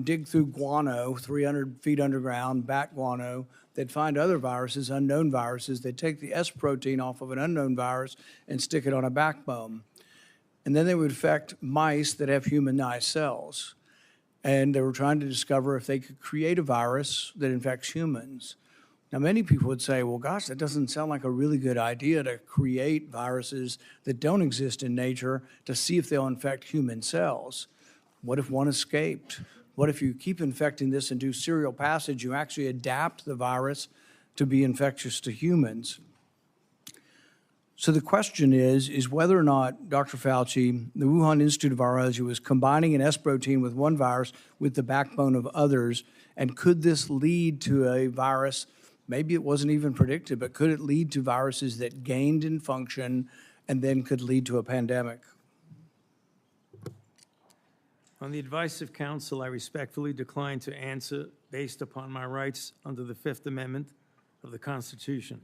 S1: dig through guano, 300 feet underground, bat guano. They'd find other viruses, unknown viruses. They'd take the S protein off of an unknown virus and stick it on a backbone. And then they would infect mice that have humanized cells. And they were trying to discover if they could create a virus that infects humans. Now, many people would say, well, gosh, that doesn't sound like a really good idea to create viruses that don't exist in nature to see if they'll infect human cells. What if one escaped? What if you keep infecting this and do serial passage, you actually adapt the virus to be infectious to humans? So the question is whether or not, Dr. Fauci, the Wuhan Institute of Virology was combining an S protein with one virus with the backbone of others, and could this lead to a virus, maybe it wasn't even predicted, but could it lead to viruses that gained in function and then could lead to a pandemic?
S4: On the advice of counsel, I respectfully decline to answer based upon my rights under the Fifth Amendment of the Constitution.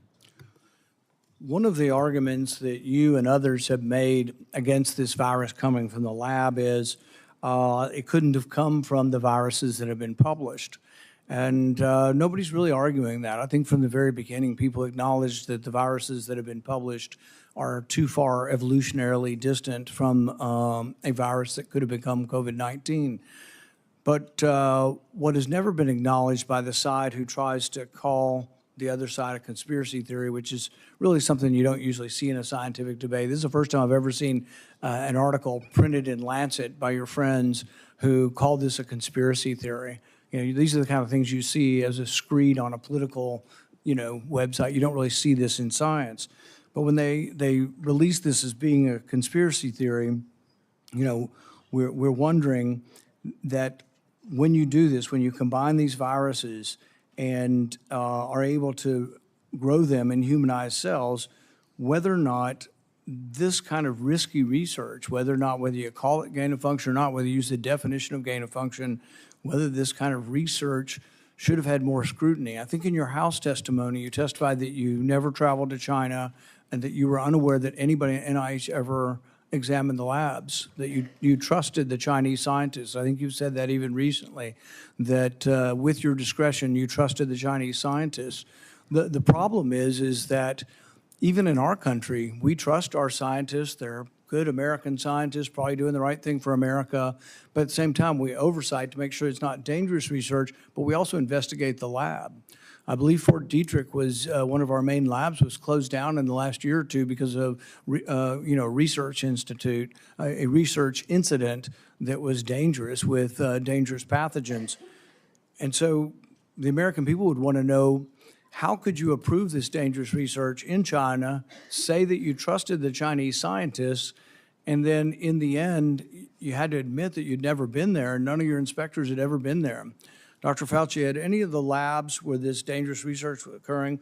S1: One of the arguments that you and others have made against this virus coming from the lab is it couldn't have come from the viruses that have been published. And nobody's really arguing that. I think from the very beginning, people acknowledged that the viruses that have been published are too far evolutionarily distant from a virus that could have become COVID-19. But what has never been acknowledged by the side who tries to call the other side a conspiracy theory, which is really something you don't usually see in a scientific debate. This is the first time I've ever seen an article printed in Lancet by your friends who called this a conspiracy theory. You know, these are the kind of things you see as a screed on a political, website. You don't really see this in science. But when they release this as being a conspiracy theory, we're wondering that when you do this, when you combine these viruses and are able to grow them in humanized cells, whether or not this kind of risky research, whether you call it gain of function or not, whether you use the definition of gain of function, whether this kind of research should have had more scrutiny. I think in your House testimony, you testified that you never traveled to China and that you were unaware that anybody at NIH ever examined the labs, that you trusted the Chinese scientists. I think you've said that even recently, that with your discretion, you trusted the Chinese scientists. The problem is that even in our country, we trust our scientists. They're good American scientists, probably doing the right thing for America. But at the same time, we oversight to make sure it's not dangerous research, but we also investigate the lab. I believe Fort Detrick was one of our main labs, was closed down in the last year or two because of research institute, a research incident that was dangerous with dangerous pathogens. And so the American people would want to know, how could you approve this dangerous research in China, say that you trusted the Chinese scientists, and then in the end, you had to admit that you'd never been there, and none of your inspectors had ever been there. Dr. Fauci, had any of the labs where this dangerous research was occurring,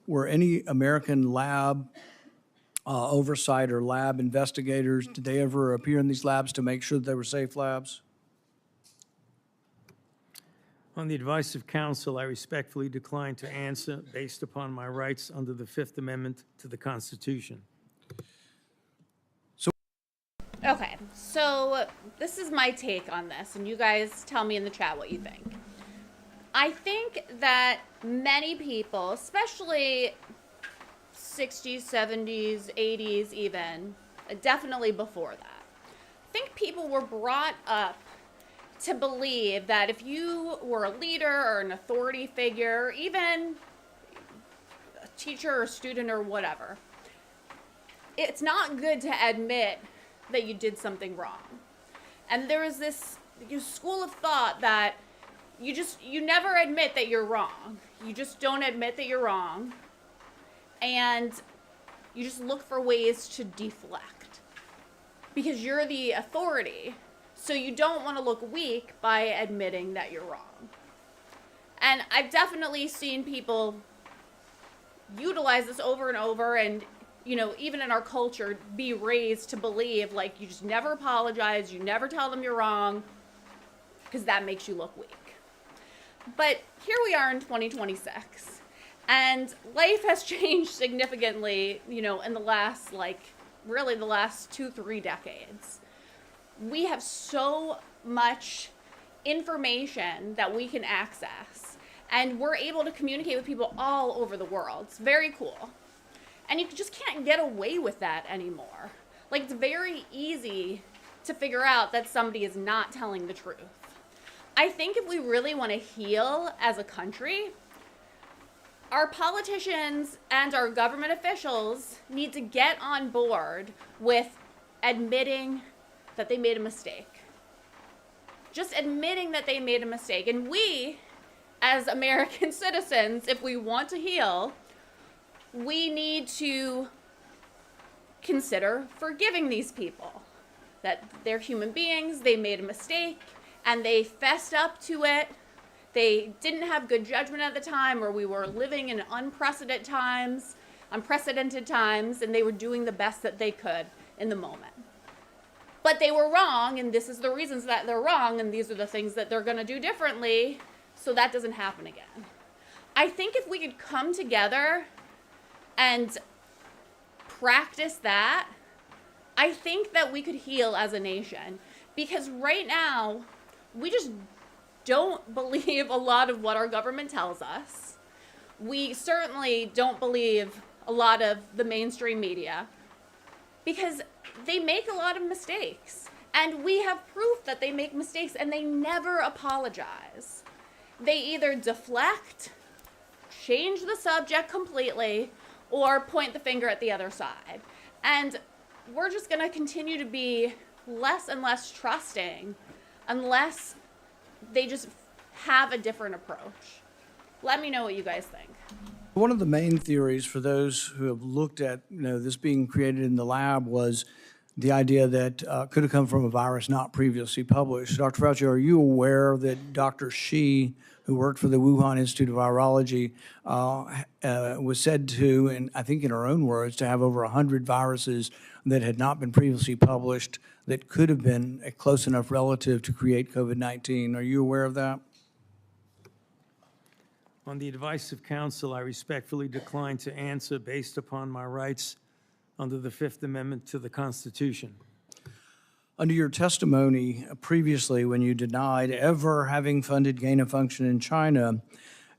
S1: were any American lab oversight or lab investigators, did they ever appear in these labs to make sure that they were safe labs?
S4: On the advice of counsel, I respectfully decline to answer based upon my rights under the Fifth Amendment to the Constitution.
S2: Okay, so this is my take on this, and you guys tell me in the chat what you think. I think that many people, especially 60s, 70s, 80s even, definitely before that, I think people were brought up to believe that if you were a leader or an authority figure, even a teacher or student or whatever, it's not good to admit that you did something wrong. And there is this school of thought that you never admit that you're wrong. You just don't admit that you're wrong. And you just look for ways to deflect. Because you're the authority. So you don't want to look weak by admitting that you're wrong. And I've definitely seen people utilize this over and over, and even in our culture, be raised to believe like you just never apologize, you never tell them you're wrong, because that makes you look weak. But here we are in 2026, and life has changed significantly, in the last, really the last 2-3 decades. We have so much information that we can access, and we're able to communicate with people all over the world. It's very cool. And you just can't get away with that anymore. It's very easy to figure out that somebody is not telling the truth. I think if we really want to heal as a country, our politicians and our government officials need to get on board with admitting that they made a mistake. Just admitting that they made a mistake. And we, as American citizens, if we want to heal, we need to consider forgiving these people. That they're human beings, they made a mistake, and they fessed up to it. They didn't have good judgment at the time, or we were living in unprecedented times, and they were doing the best that they could in the moment. But they were wrong, and this is the reasons that they're wrong, and these are the things that they're going to do differently, so that doesn't happen again. I think if we could come together and practice that, I think that we could heal as a nation. Because right now, we just don't believe a lot of what our government tells us. We certainly don't believe a lot of the mainstream media, because they make a lot of mistakes. And we have proof that they make mistakes, and they never apologize. They either deflect, change the subject completely, or point the finger at the other side. And we're just going to continue to be less and less trusting unless they just have a different approach. Let me know what you guys think.
S1: One of the main theories for those who have looked at this being created in the lab was the idea that could have come from a virus not previously published. Dr. Fauci, are you aware that Dr. Shi, who worked for the Wuhan Institute of Virology, was said to, and I think in her own words, to have over 100 viruses that had not been previously published that could have been a close enough relative to create COVID-19? Are you aware of that?
S4: On the advice of counsel, I respectfully decline to answer based upon my rights under the Fifth Amendment to the Constitution.
S1: Under your testimony previously, when you denied ever having funded gain of function in China,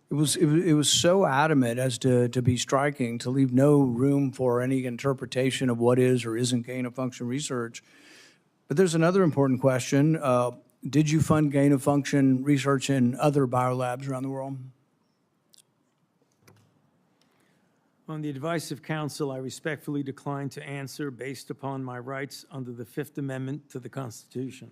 S1: it was so adamant as to be striking, to leave no room for any interpretation of what is or isn't gain of function research. But there's another important question. Did you fund gain of function research in other biolabs around the world?
S4: On the advice of counsel, I respectfully decline to answer based upon my rights under the Fifth Amendment to the Constitution.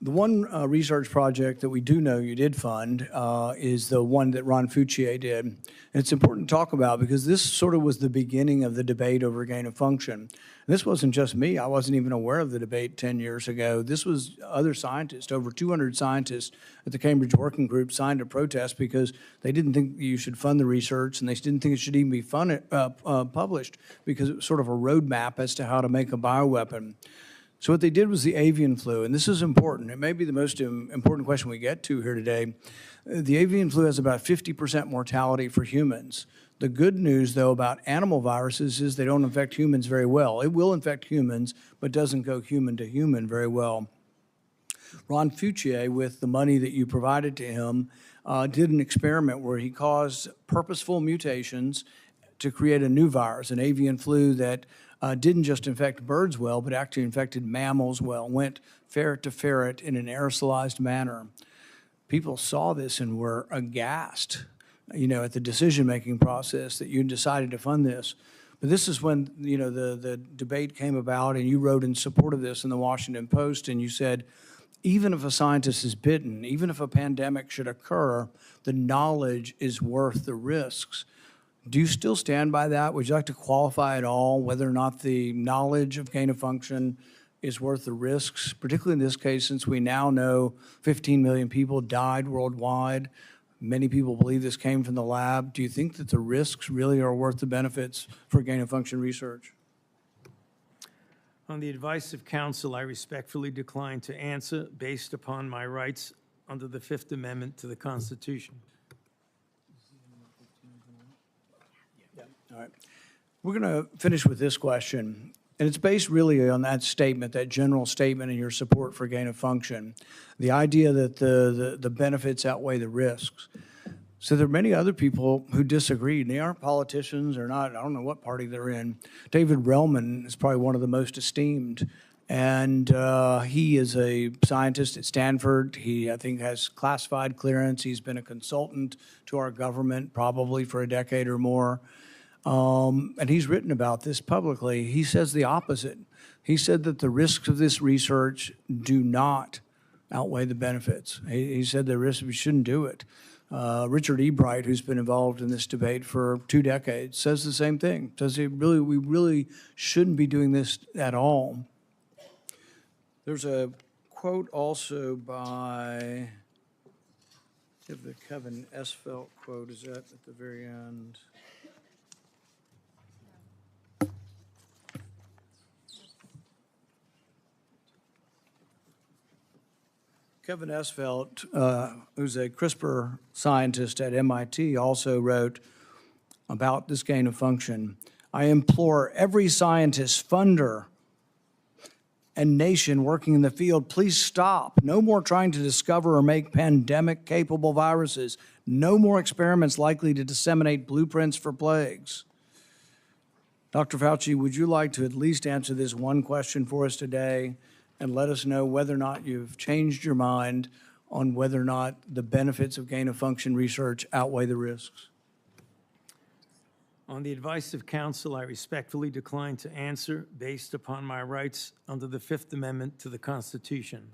S1: The one research project that we do know you did fund is the one that Ron Fauci did. And it's important to talk about because this sort of was the beginning of the debate over gain of function. And this wasn't just me. I wasn't even aware of the debate 10 years ago. This was other scientists. Over 200 scientists at the Cambridge Working Group signed a protest because they didn't think you should fund the research, and they didn't think it should even be published because it was sort of a roadmap as to how to make a bioweapon. So what they did was the avian flu, and this is important. It may be the most important question we get to here today. The avian flu has about 50% mortality for humans. The good news, though, about animal viruses is they don't infect humans very well. It will infect humans, but doesn't go human to human very well. Ron Fauci, with the money that you provided to him, did an experiment where he caused purposeful mutations to create a new virus, an avian flu that didn't just infect birds well, but actually infected mammals well, went ferret to ferret in an aerosolized manner. People saw this and were aghast, at the decision-making process that you decided to fund this. But this is when, the debate came about, and you wrote in support of this in the Washington Post, and you said, even if a scientist is bitten, even if a pandemic should occur, the knowledge is worth the risks. Do you still stand by that? Would you like to qualify at all whether or not the knowledge of gain of function is worth the risks, particularly in this case, since we now know 15 million people died worldwide? Many people believe this came from the lab. Do you think that the risks really are worth the benefits for gain of function research?
S4: On the advice of counsel, I respectfully decline to answer based upon my rights under the Fifth Amendment to the Constitution.
S1: All right. We're going to finish with this question, and it's based really on that statement, that general statement in your support for gain of function, the idea that the benefits outweigh the risks. So there are many other people who disagree, and they aren't politicians or not, I don't know what party they're in. David Relman is probably one of the most esteemed, and he is a scientist at Stanford. He, I think, has classified clearance. He's been a consultant to our government probably for a decade or more. And he's written about this publicly. He says the opposite. He said that the risks of this research do not outweigh the benefits. He said the risks, we shouldn't do it. Richard E. Bright, who's been involved in this debate for 2 decades, says the same thing. Says we really shouldn't be doing this at all. There's a quote also by, the Kevin Esfelt quote, is that at the very end? Kevin Esfelt, who's a CRISPR scientist at MIT, also wrote about this gain of function. I implore every scientist, funder, and nation working in the field, please stop. No more trying to discover or make pandemic-capable viruses. No more experiments likely to disseminate blueprints for plagues. Dr. Fauci, would you like to at least answer this one question for us today and let us know whether or not you've changed your mind on whether or not the benefits of gain-of-function research outweigh the risks?
S4: On the advice of counsel, I respectfully decline to answer based upon my rights under the Fifth Amendment to the Constitution.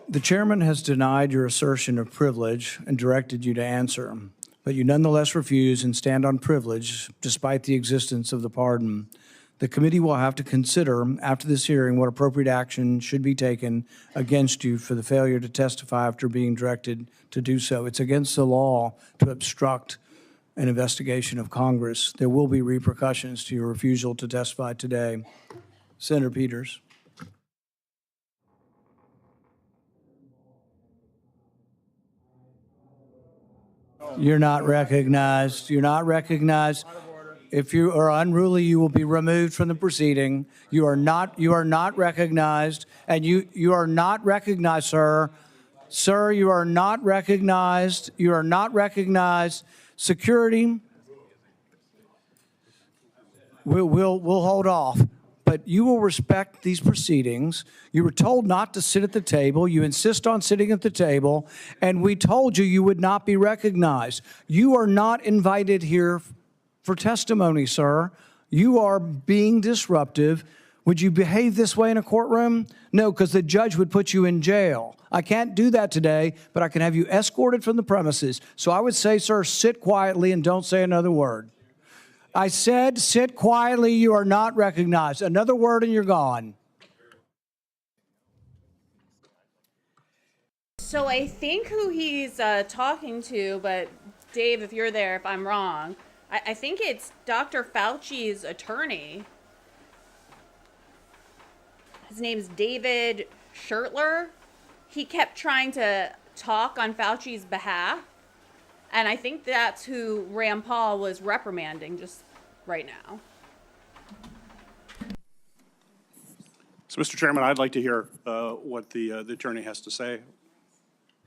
S1: The chairman has denied your assertion of privilege and directed you to answer, but you nonetheless refuse and stand on privilege despite the existence of the pardon. The committee will have to consider, after this hearing, what appropriate action should be taken against you for the failure to testify after being directed to do so. It's against the law to obstruct an investigation of Congress. There will be repercussions to your refusal to testify today. Senator Peters. You're not recognized. You're not recognized. If you are unruly, you will be removed from the proceeding. You are not recognized, and you are not recognized, sir. Sir, you are not recognized. You are not recognized. Security, we'll hold off. But you will respect these proceedings. You were told not to sit at the table. You insist on sitting at the table, and we told you you would not be recognized. You are not invited here for testimony, sir. You are being disruptive. Would you behave this way in a courtroom? No, because the judge would put you in jail. I can't do that today, but I can have you escorted from the premises. So I would say, sir, sit quietly and don't say another word. I said, sit quietly. You are not recognized. Another word and you're gone.
S2: So I think who he's talking to, but Dave, if you're there, if I'm wrong, I think it's Dr. Fauci's attorney. his name's David Shurtler. He kept trying to talk on Fauci's behalf. And I think that's who Rand Paul was reprimanding just right now.
S3: So, Mr. Chairman, I'd like to hear what the attorney has to say.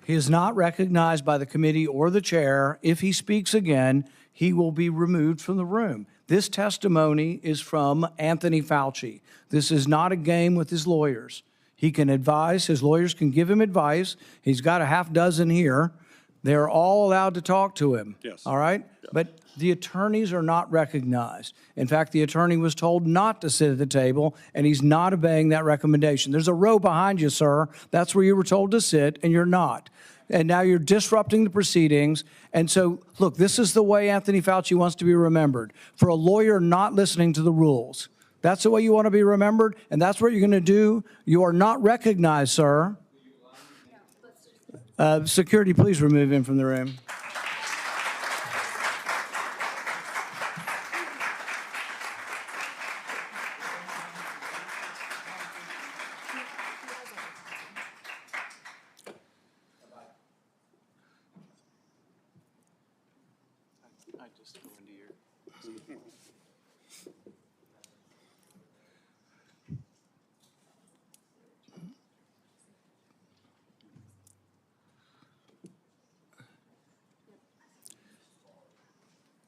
S1: He is not recognized by the committee or the chair. If he speaks again, he will be removed from the room. This testimony is from Anthony Fauci. This is not a game with his lawyers. He can advise, his lawyers can give him advice. He's got a half dozen here. They're all allowed to talk to him.
S3: Yes.
S1: All right?
S3: Yeah.
S1: But the attorneys are not recognized. In fact, the attorney was told not to sit at the table, and he's not obeying that recommendation. There's a row behind you, sir. That's where you were told to sit, and you're not. And now you're disrupting the proceedings. And so, look, this is the way Anthony Fauci wants to be remembered, for a lawyer not listening to the rules. That's the way you want to be remembered, and that's what you're going to do. You are not recognized, sir. Security, please remove him from the room.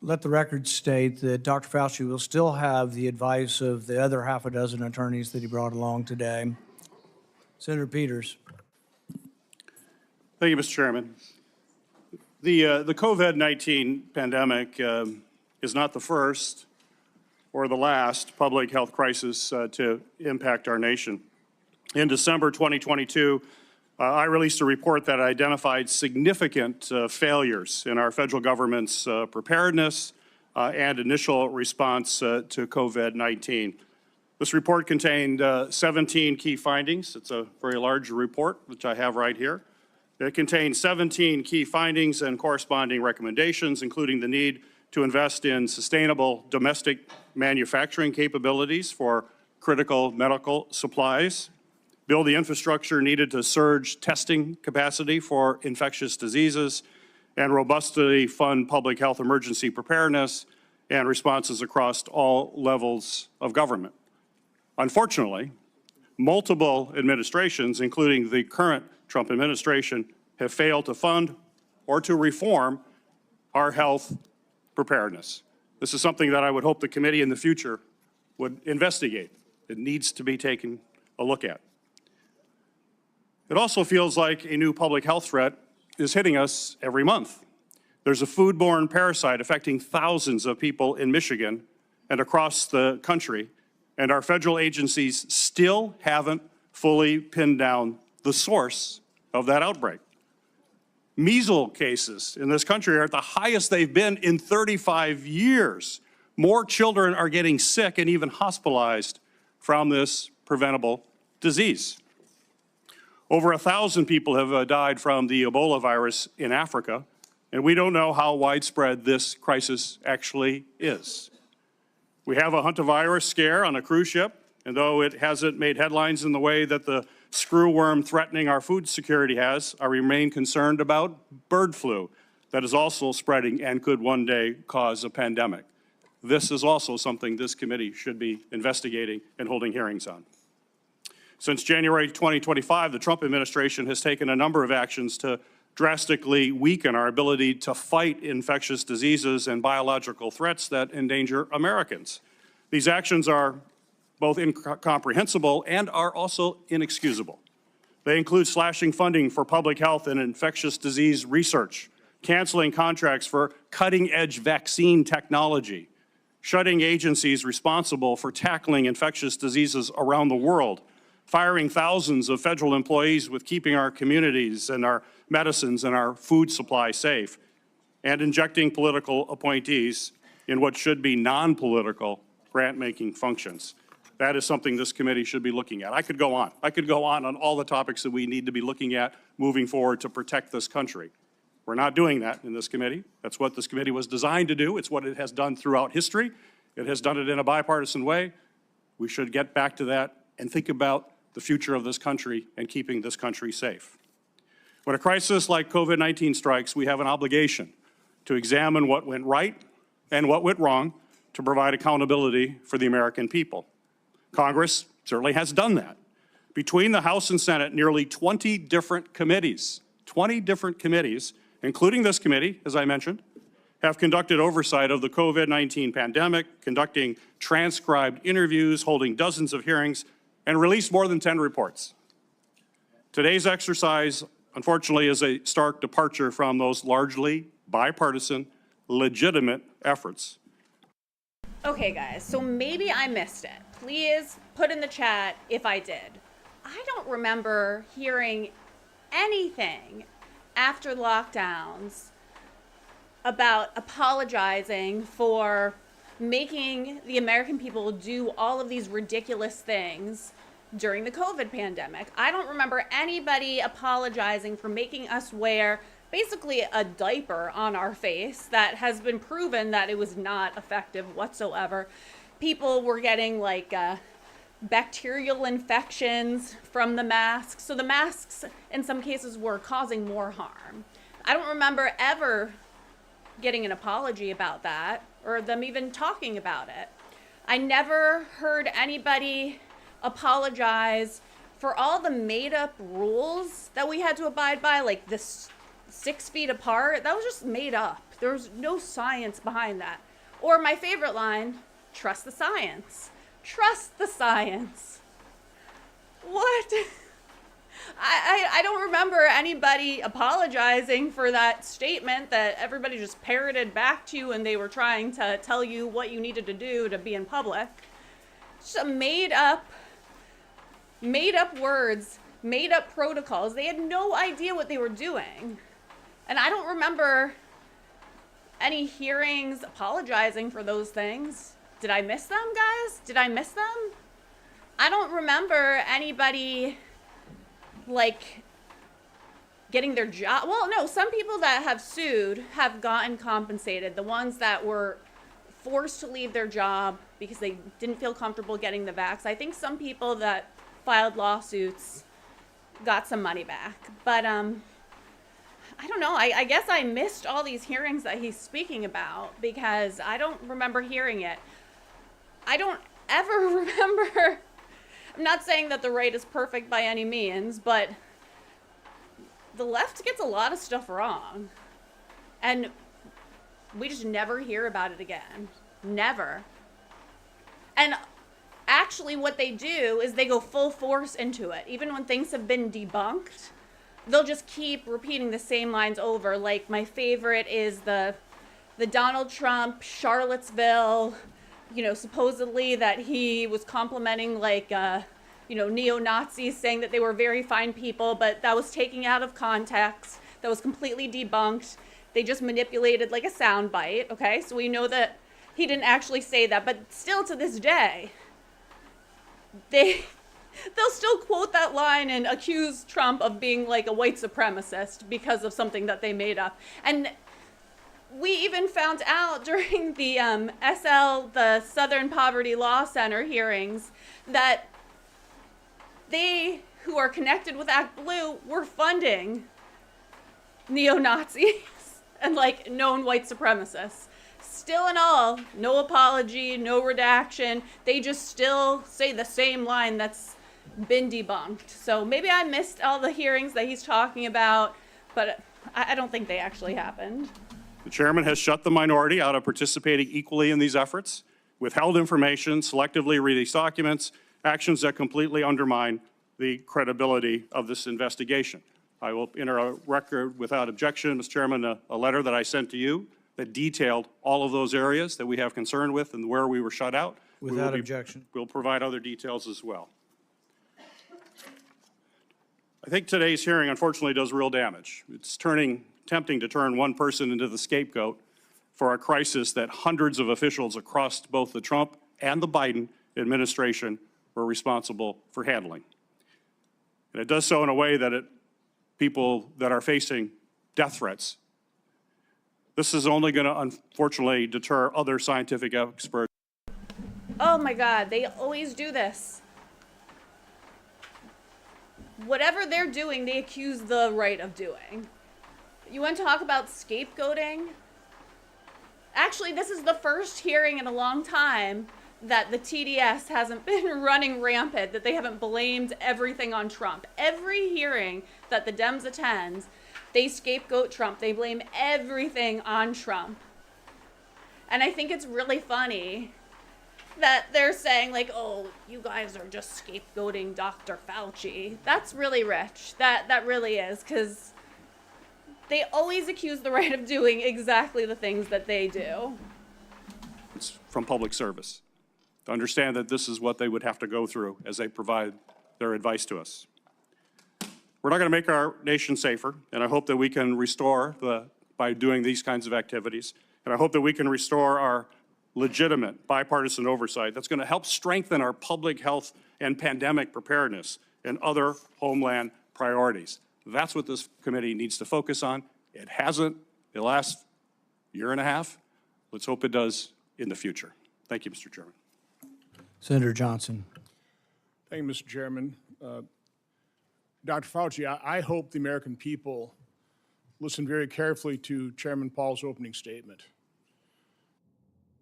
S1: Let the record state that Dr. Fauci will still have the advice of the other half a dozen attorneys that he brought along today. Senator Peters.
S3: Thank you, Mr. Chairman. The COVID-19 pandemic is not the first or the last public health crisis to impact our nation. In December 2022, I released a report that identified significant failures in our federal government's preparedness and initial response to COVID-19. This report contained 17 key findings. It's a very large report, which I have right here. It contains 17 key findings and corresponding recommendations, including the need to invest in sustainable domestic manufacturing capabilities for critical medical supplies, build the infrastructure needed to surge testing capacity for infectious diseases, and robustly fund public health emergency preparedness and responses across all levels of government. Unfortunately, multiple administrations, including the current Trump administration, have failed to fund or to reform our health preparedness. This is something that I would hope the committee in the future would investigate. It needs to be taken a look at. It also feels like a new public health threat is hitting us every month. There's a foodborne parasite affecting thousands of people in Michigan and across the country, and our federal agencies still haven't fully pinned down the source of that outbreak. Measles cases in this country are at the highest they've been in 35 years. More children are getting sick and even hospitalized from this preventable disease. Over 1,000 people have died from the Ebola virus in Africa, and we don't know how widespread this crisis actually is. We have a hantavirus scare on a cruise ship, and though it hasn't made headlines in the way that the screwworm threatening our food security has, I remain concerned about bird flu that is also spreading and could one day cause a pandemic. This is also something this committee should be investigating and holding hearings on. Since January 2025, the Trump administration has taken a number of actions to drastically weaken our ability to fight infectious diseases and biological threats that endanger Americans. These actions are both incomprehensible and are also inexcusable. They include slashing funding for public health and infectious disease research, canceling contracts for cutting-edge vaccine technology, shutting agencies responsible for tackling infectious diseases around the world, firing thousands of federal employees with keeping our communities and our medicines and our food supply safe, and injecting political appointees in what should be non-political grant-making functions. That is something this committee should be looking at. I could go on. I could go on all the topics that we need to be looking at moving forward to protect this country. We're not doing that in this committee. That's what this committee was designed to do. It's what it has done throughout history. It has done it in a bipartisan way. We should get back to that and think about the future of this country and keeping this country safe. When a crisis like COVID-19 strikes, we have an obligation to examine what went right and what went wrong to provide accountability for the American people. Congress certainly has done that. Between the House and Senate, nearly 20 different committees, including this committee, as I mentioned, have conducted oversight of the COVID-19 pandemic, conducting transcribed interviews, holding dozens of hearings, and released more than 10 reports. Today's exercise, unfortunately, is a stark departure from those largely bipartisan, legitimate efforts.
S2: Okay, guys, so maybe I missed it. Please put in the chat if I did. I don't remember hearing anything after lockdowns about apologizing for making the American people do all of these ridiculous things during the COVID pandemic. I don't remember anybody apologizing for making us wear basically a diaper on our face that has been proven that it was not effective whatsoever. People were getting like bacterial infections from the masks. So the masks in some cases were causing more harm. I don't remember ever getting an apology about that or them even talking about it. I never heard anybody apologize for all the made up rules that we had to abide by, like this 6 feet apart. That was just made up. There was no science behind that. Or my favorite line, trust the science. Trust the science. What? I don't remember anybody apologizing for that statement that everybody just parroted back to you and they were trying to tell you what you needed to do to be in public. Some made up words, made up protocols. They had no idea what they were doing. And I don't remember any hearings apologizing for those things. Did I miss them, guys? Did I miss them? I don't remember anybody like getting their job. Well, no, some people that have sued have gotten compensated. The ones that were forced to leave their job because they didn't feel comfortable getting the vax. I think some people that filed lawsuits got some money back. But I don't know. I guess I missed all these hearings that he's speaking about because I don't remember hearing it. I don't ever remember. I'm not saying that the right is perfect by any means, but the left gets a lot of stuff wrong. And we just never hear about it again. Never. And actually what they do is they go full force into it. Even when things have been debunked, they'll just keep repeating the same lines over. Like my favorite is the Donald Trump, Charlottesville, supposedly that he was complimenting like, neo-Nazis, saying that they were very fine people, but that was taken out of context. That was completely debunked. They just manipulated like a soundbite, okay? So we know that he didn't actually say that, but still to this day, they'll still quote that line and accuse Trump of being like a white supremacist because of something that they made up. And we even found out during the the Southern Poverty Law Center hearings that they, who are connected with Act Blue, were funding neo-Nazis and like known white supremacists. Still in all, no apology, no redaction. They just still say the same line that's been debunked. So maybe I missed all the hearings that he's talking about, but I don't think they actually happened.
S3: The chairman has shut the minority out of participating equally in these efforts, withheld information, selectively released documents, actions that completely undermine the credibility of this investigation. I will enter a record without objection, Mr. Chairman, a letter that I sent to you that detailed all of those areas that we have concern with and where we were shut out.
S1: Without objection.
S3: We'll provide other details as well. I think today's hearing, unfortunately, does real damage. It's tempting to turn one person into the scapegoat for a crisis that hundreds of officials across both the Trump and the Biden administration were responsible for handling. And it does so in a way that people that are facing death threats. This is only going to, unfortunately, deter other scientific experts.
S2: Oh my God, they always do this. whatever they're doing, they accuse the right of doing. You want to talk about scapegoating? Actually, this is the first hearing in a long time that the TDS hasn't been running rampant, that they haven't blamed everything on Trump. Every hearing that the Dems attend, they scapegoat Trump. They blame everything on Trump. And I think it's really funny that they're saying, like, oh, you guys are just scapegoating Dr. Fauci. That's really rich. That really is, because they always accuse the right of doing exactly the things that they do.
S3: It's from public service. To understand that this is what they would have to go through as they provide their advice to us. We're not going to make our nation safer, and I hope that we can restore by doing these kinds of activities, and I hope that we can restore our legitimate bipartisan oversight that's going to help strengthen our public health and pandemic preparedness and other homeland priorities. That's what this committee needs to focus on. It hasn't the last year and a half. Let's hope it does in the future. Thank you, Mr. Chairman.
S1: Senator Johnson.
S5: Thank you, Mr. Chairman. Dr. Fauci, I hope the American people listen very carefully to Chairman Paul's opening statement.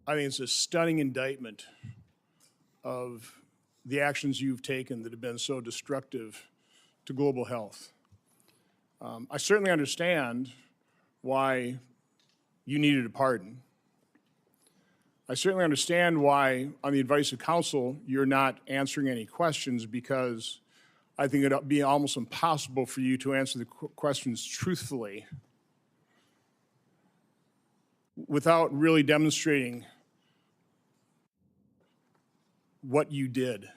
S5: I think it's a stunning indictment of the actions you've taken that have been so destructive to global health. I certainly understand why you needed a pardon. I certainly understand why, on the advice of counsel, you're not answering any questions, because I think it would be almost impossible for you to answer the questions truthfully without really demonstrating what you did,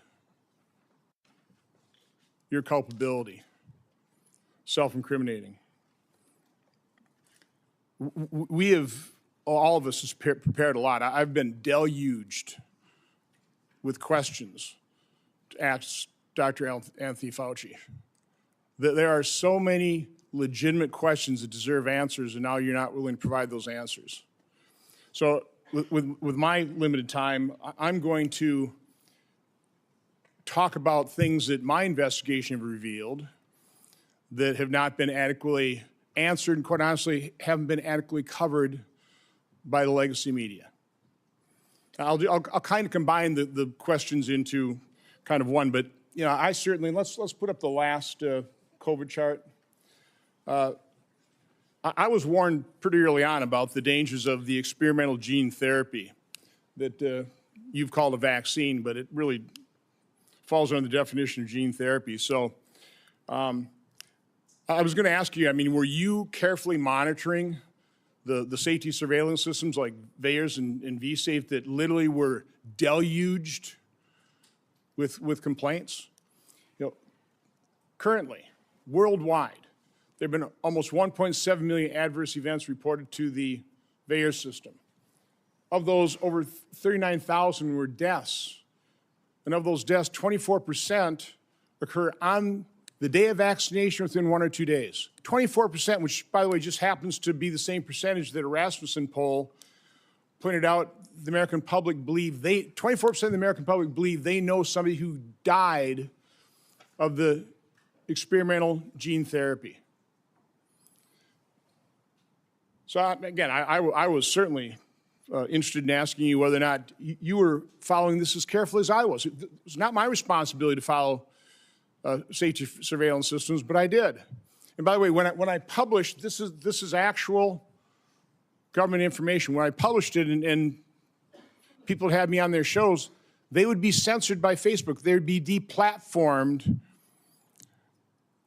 S5: your culpability, self-incriminating. We have, all of us has prepared a lot. I've been deluged with questions to ask Dr. Anthony Fauci. There are so many legitimate questions that deserve answers, and now you're not willing to provide those answers. So with my limited time, I'm going to talk about things that my investigation have revealed that have not been adequately answered and, quite honestly, haven't been adequately covered by the legacy media. I'll kind of combine the questions into kind of one, but you know, I certainly, let's put up the last COVID chart. I was warned pretty early on about the dangers of the experimental gene therapy that you've called a vaccine, but it really falls under the definition of gene therapy. So I was going to ask you, I mean, were you carefully monitoring the safety surveillance systems like VAERS and vSafe that literally were deluged with complaints? You know, currently, worldwide, there have been almost 1.7 million adverse events reported to the VAERS system. Of those, over 39,000 were deaths. And of those deaths, 24% occur on the day of vaccination within 1 or 2 days. 24%, which, by the way, just happens to be the same percentage that a Rasmussen poll pointed out the American public believe 24% of the American public believe they know somebody who died of the experimental gene therapy. So again, I was certainly interested in asking you whether or not you were following this as carefully as I was. It's not my responsibility to follow safety surveillance systems, but I did. And by the way, when I published, this is actual government information. When I published it and people had me on their shows, they would be censored by Facebook. They would be deplatformed.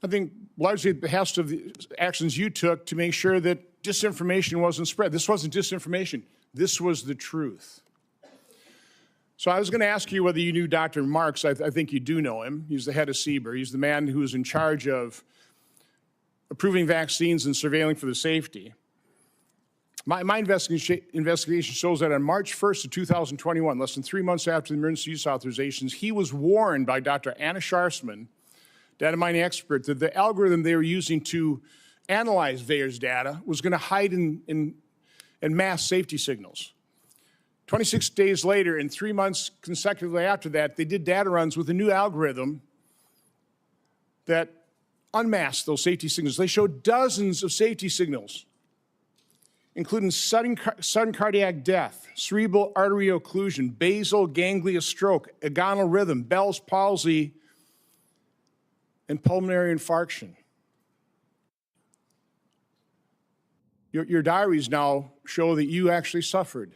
S5: I think largely at the behest of the actions you took to make sure that disinformation wasn't spread. This wasn't disinformation. This was the truth. So I was going to ask you whether you knew Dr. Marks. I think you do know him. He's the head of CBER. He's the man who is in charge of approving vaccines and surveilling for the safety. My investigation shows that on March 1st of 2021, less than 3 months after the emergency use authorizations, he was warned by Dr. Anna Scharsman, data mining expert, that the algorithm they were using to analyze VAERS data was going to hide in mass safety signals. 26 days later, and 3 months consecutively after that, they did data runs with a new algorithm that unmasked those safety signals. They showed dozens of safety signals, including sudden cardiac death, cerebral artery occlusion, basal ganglia stroke, agonal rhythm, Bell's palsy, and pulmonary infarction. Your diaries now show that you actually suffered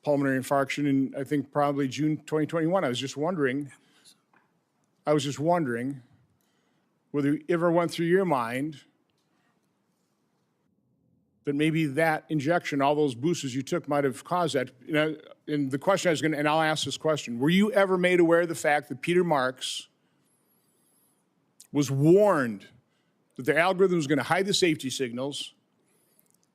S5: pulmonary infarction in, I think, probably June 2021. I was just wondering whether it ever went through your mind that maybe that injection, all those boosters you took, might have caused that. And the question I was going to, and I'll ask this question, were you ever made aware of the fact that Peter Marks was warned that the algorithm was going to hide the safety signals?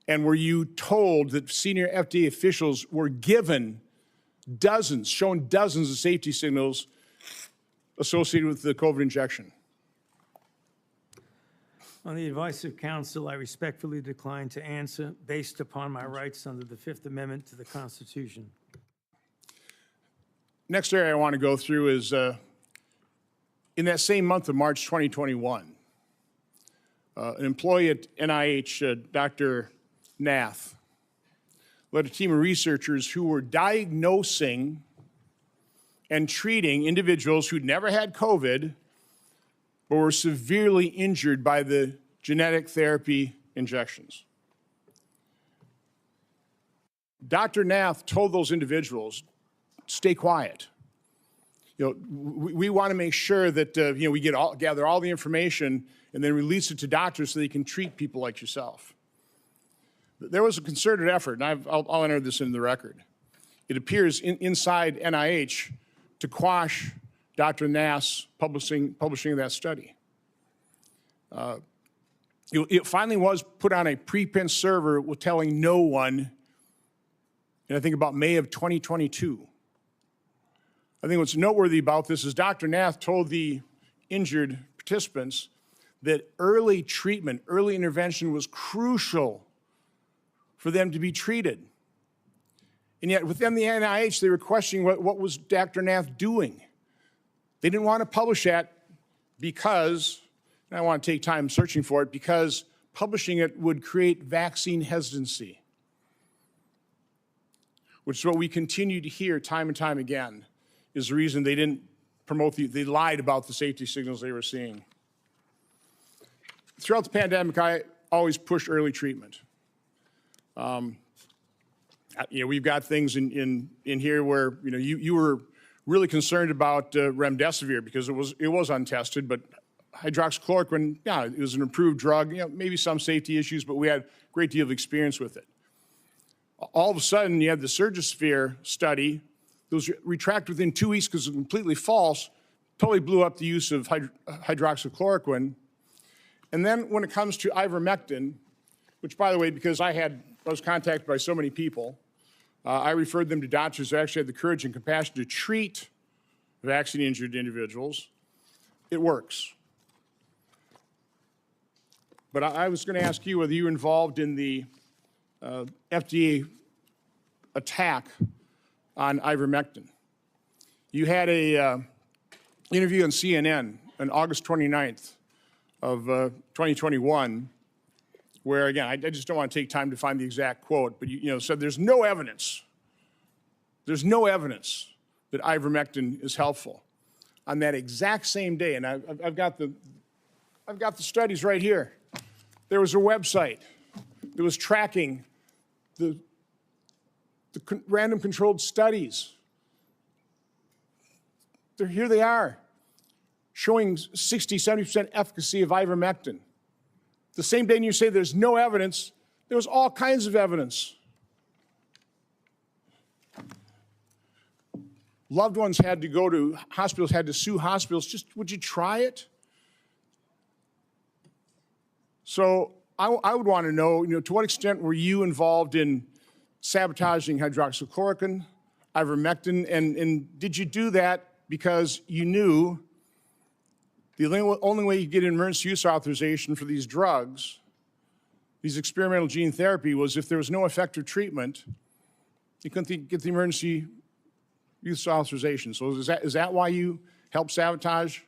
S5: And were you told that senior FDA officials were given shown dozens of safety signals associated with the COVID injection?
S4: On the advice of counsel, I respectfully decline to answer based upon my rights under the Fifth Amendment to the Constitution.
S5: Next area I want to go through is in that same month of March 2021, an employee at NIH, Dr. Nath, led a team of researchers who were diagnosing and treating individuals who'd never had COVID but were severely injured by the genetic therapy injections. Dr. Nath told those individuals, stay quiet. We want to make sure that we gather all the information and then release it to doctors so they can treat people like yourself. There was a concerted effort, and I'll enter this into the record. It appears inside NIH to quash Dr. Nath's publishing of that study. It finally was put on a preprint server with telling no one, and I think about May of 2022. I think what's noteworthy about this is Dr. Nath told the injured participants that early treatment, early intervention was crucial for them to be treated. And yet within the NIH, they were questioning what was Dr. Nath doing. They didn't want to publish that because, and I want to take time searching for it, because publishing it would create vaccine hesitancy, which is what we continue to hear time and time again, is the reason they didn't promote they lied about the safety signals they were seeing. Throughout the pandemic, I always pushed early treatment. We've got things in here where you were really concerned about remdesivir because it was untested, but hydroxychloroquine, yeah, it was an approved drug. Maybe some safety issues, but we had a great deal of experience with it. All of a sudden, you had the Surgisphere study that was retracted within 2 weeks because it was completely false, totally blew up the use of hydroxychloroquine. And then when it comes to ivermectin, which, by the way, because I was contacted by so many people, I referred them to doctors who actually had the courage and compassion to treat vaccine-injured individuals. It works. But I was going to ask you whether you were involved in the FDA attack on ivermectin. You had a interview on CNN on August 29th of 2021, where, again, I just don't want to take time to find the exact quote, but you said there's no evidence that ivermectin is helpful. On that exact same day, and I've got the studies right here. There was a website that was tracking the random controlled studies. Here they are, showing 60, 70% efficacy of ivermectin. The same day you say there's no evidence, there was all kinds of evidence. Loved ones had to go to hospitals, had to sue hospitals. Just, would you try it? So I would want to know, to what extent were you involved in sabotaging hydroxychloroquine, ivermectin, and did you do that because you knew the only way you get an emergency use authorization for these drugs, these experimental gene therapy, was if there was no effective treatment, you couldn't get the emergency use authorization. So is that why you helped sabotage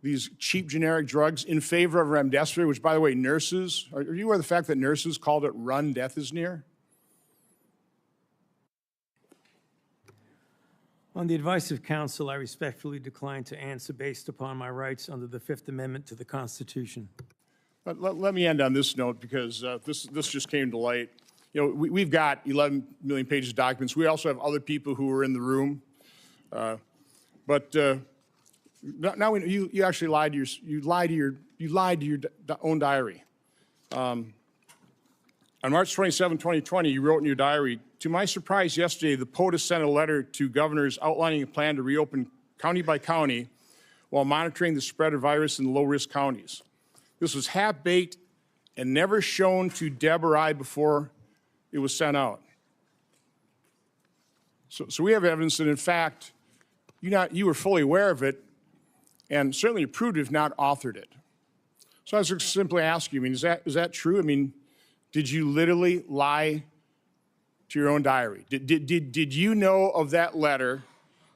S5: these cheap generic drugs in favor of remdesivir, which, by the way, nurses, are you aware of the fact that nurses called it run, death is near?
S4: On the advice of counsel, I respectfully decline to answer based upon my rights under the Fifth Amendment to the Constitution.
S5: Let me end on this note, because this just came to light. You know, we've got 11 million pages of documents. We also have other people who were in the room. But now we know you actually lied to your own diary. On March 27, 2020, you wrote in your diary, "To my surprise yesterday, the POTUS sent a letter to governors outlining a plan to reopen county by county while monitoring the spread of virus in low-risk counties. This was half-baked and never shown to Deb or I before it was sent out." So we have evidence that, in fact, you were fully aware of it and certainly approved, if not authored it. So I was just simply asking you, I mean, is that true? I mean, did you literally lie to your own diary? Did you know of that letter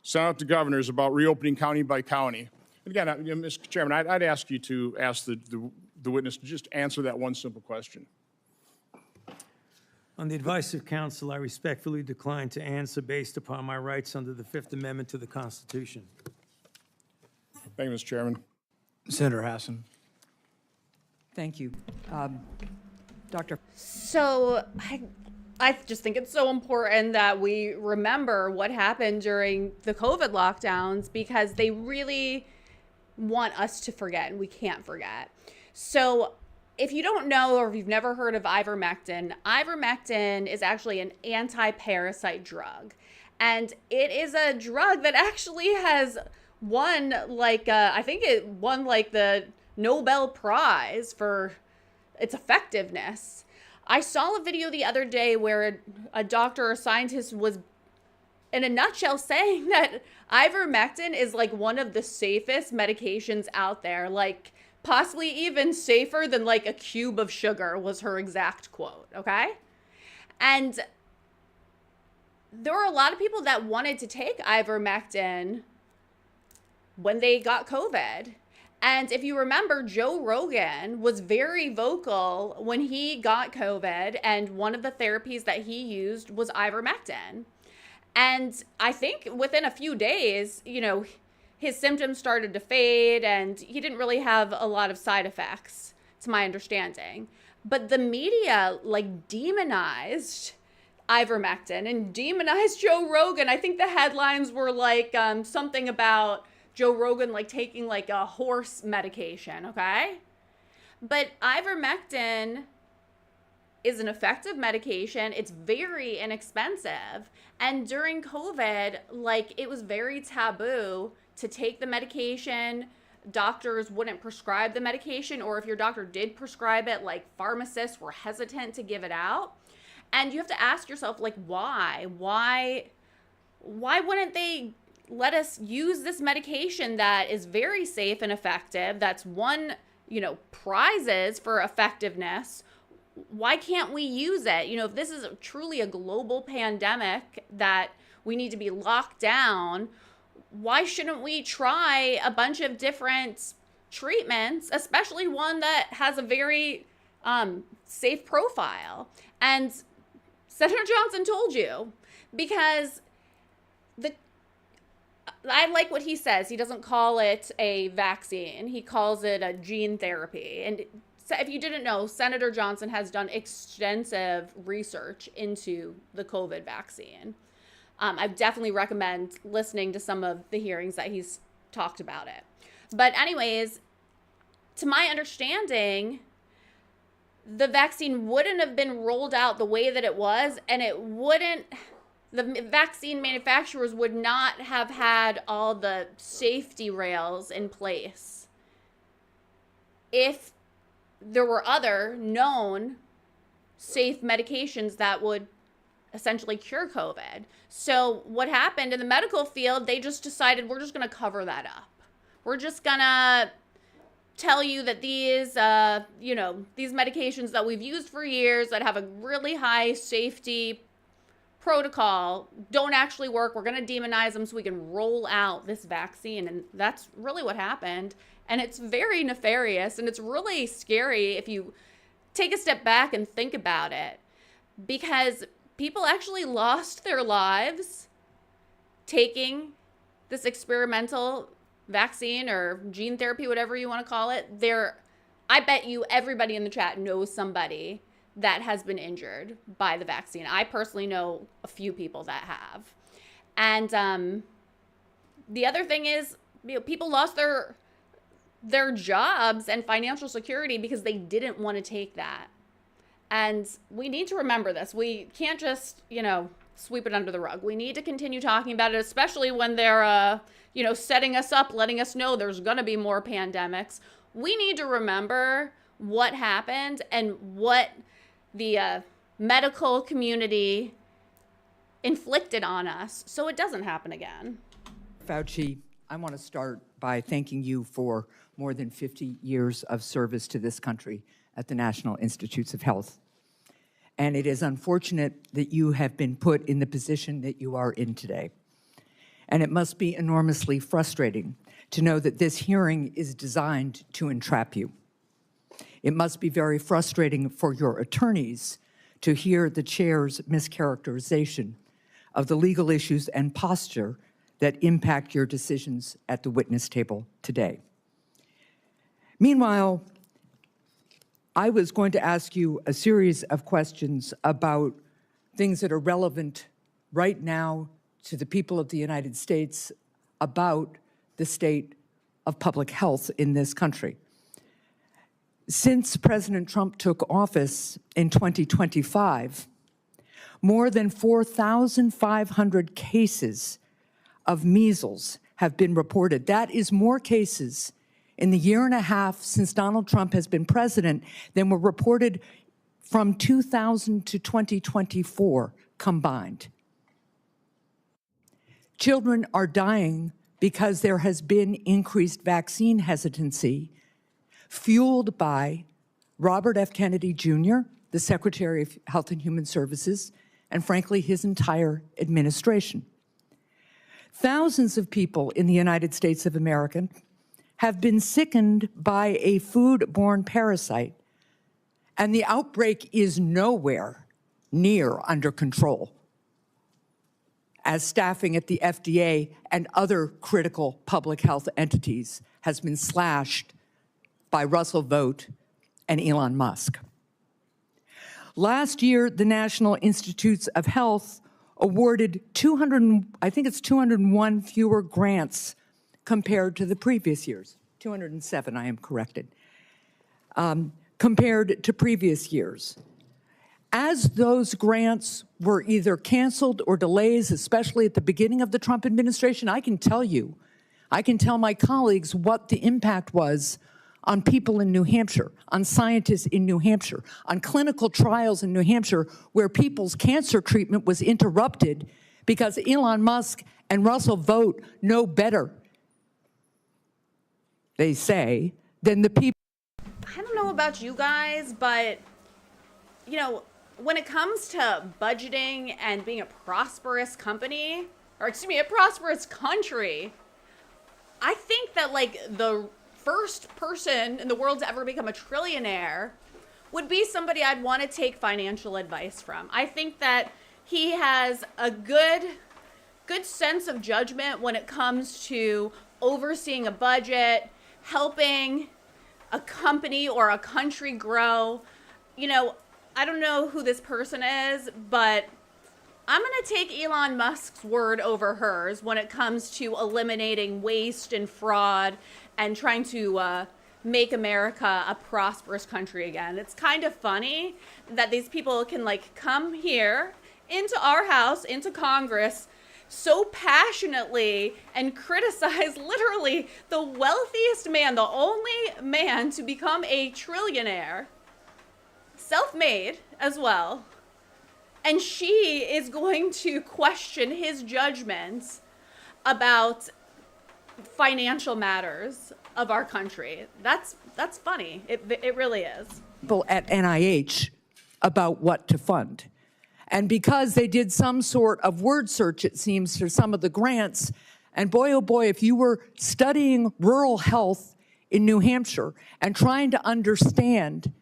S5: sent out to governors about reopening county by county? And again, Mr. Chairman, I'd ask you to ask the witness to just answer that one simple question.
S4: On the advice of counsel, I respectfully decline to answer based upon my rights under the Fifth Amendment to the Constitution.
S5: Thank you, Mr. Chairman.
S1: Senator Hassan.
S6: Thank you. Dr.
S2: So I just think it's so important that we remember what happened during the COVID lockdowns, because they really want us to forget, and we can't forget. So if you don't know, or if you've never heard of ivermectin, ivermectin is actually an anti-parasite drug. And it is a drug that actually has won, I think it won the Nobel Prize for its effectiveness. I saw a video the other day where a doctor or scientist was, in a nutshell, saying that ivermectin is one of the safest medications out there, possibly even safer than a cube of sugar, was her exact quote, okay? And there were a lot of people that wanted to take ivermectin when they got COVID. And if you remember, Joe Rogan was very vocal when he got COVID, and one of the therapies that he used was ivermectin. And I think within a few days, his symptoms started to fade, and he didn't really have a lot of side effects, to my understanding. But the media demonized ivermectin and demonized Joe Rogan. I think the headlines were something about Joe Rogan taking a horse medication, okay? But ivermectin is an effective medication. It's very inexpensive. And during COVID, it was very taboo to take the medication. Doctors wouldn't prescribe the medication, or if your doctor did prescribe it, pharmacists were hesitant to give it out. And you have to ask yourself, why? Why wouldn't they let us use this medication that is very safe and effective, that's won, prizes for effectiveness? Why can't we use it? If this is truly a global pandemic that we need to be locked down, why shouldn't we try a bunch of different treatments, especially one that has a very safe profile? And Senator Johnson told you, because I like what he says. He doesn't call it a vaccine. He calls it a gene therapy. And if you didn't know, Senator Johnson has done extensive research into the COVID vaccine. I definitely recommend listening to some of the hearings that he's talked about it. But anyways, to my understanding, the vaccine wouldn't have been rolled out the way that it was, and the vaccine manufacturers would not have had all the safety rails in place if there were other known safe medications that would essentially cure COVID. So what happened in the medical field, they just decided, we're just going to cover that up. We're just going to tell you that these medications that we've used for years that have a really high safety protocol don't actually work. We're going to demonize them so we can roll out this vaccine. And that's really what happened. And it's very nefarious, and it's really scary if you take a step back and think about it, because people actually lost their lives taking this experimental vaccine or gene therapy, whatever you want to call it. I bet you everybody in the chat knows somebody that has been injured by the vaccine. I personally know a few people that have. And the other thing is, people lost their jobs and financial security because they didn't want to take that. And we need to remember this. We can't just, sweep it under the rug. We need to continue talking about it, especially when they're, setting us up, letting us know there's going to be more pandemics. We need to remember what happened and what the medical community inflicted on us so it doesn't happen again.
S6: Fauci, I want to start by thanking you for more than 50 years of service to this country at the National Institutes of Health. And it is unfortunate that you have been put in the position that you are in today. And it must be enormously frustrating to know that this hearing is designed to entrap you. It must be very frustrating for your attorneys to hear the chair's mischaracterization of the legal issues and posture that impact your decisions at the witness table today. Meanwhile, I was going to ask you a series of questions about things that are relevant right now to the people of the United States about the state of public health in this country. Since President Trump took office in 2025, more than 4,500 cases of measles have been reported. That is more cases in the year and a half since Donald Trump has been president than were reported from 2000 to 2024 combined. Children are dying because there has been increased vaccine hesitancy, fueled by Robert F. Kennedy Jr., the Secretary of Health and Human Services, and frankly, his entire administration. Thousands of people in the United States of America have been sickened by a foodborne parasite, and the outbreak is nowhere near under control, as staffing at the FDA and other critical public health entities has been slashed by Russell Vought and Elon Musk. Last year, the National Institutes of Health awarded 201 fewer grants compared to the previous years. 207, I am corrected, compared to previous years. As those grants were either canceled or delays, especially at the beginning of the Trump administration, I can tell my colleagues what the impact was on people in New Hampshire, on scientists in New Hampshire, on clinical trials in New Hampshire where people's cancer treatment was interrupted because Elon Musk and Russell Vought know better, they say, than the people.
S2: I don't know about you guys, but, when it comes to budgeting and being a prosperous company, or excuse me, a prosperous country, I think that the first person in the world to ever become a trillionaire would be somebody I'd want to take financial advice from. I think that he has a good sense of judgment when it comes to overseeing a budget, helping a company or a country grow. I don't know who this person is, but I'm going to take Elon Musk's word over hers when it comes to eliminating waste and fraud and trying to make America a prosperous country again. It's kind of funny that these people can come here into our house, into Congress, so passionately and criticize literally the wealthiest man, the only man to become a trillionaire, self-made as well. And she is going to question his judgments about financial matters of our country. That's funny. It really is.
S6: People at NIH about what to fund. And because they did some sort of word search, it seems, for some of the grants, and boy, oh boy, if you were studying rural health in New Hampshire and trying to understand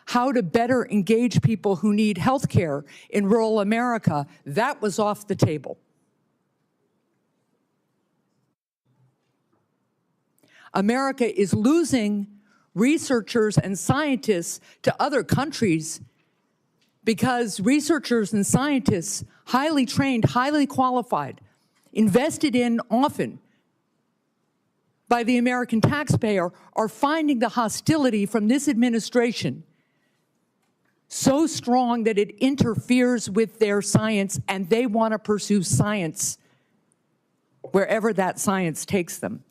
S6: how to better engage people who need health care in rural America, that was off the table. America is losing researchers and scientists to other countries because researchers and scientists, highly trained, highly qualified, invested in often by the American taxpayer, are finding the hostility from this administration so strong that it interferes with their science, and they want to pursue science wherever that science takes them.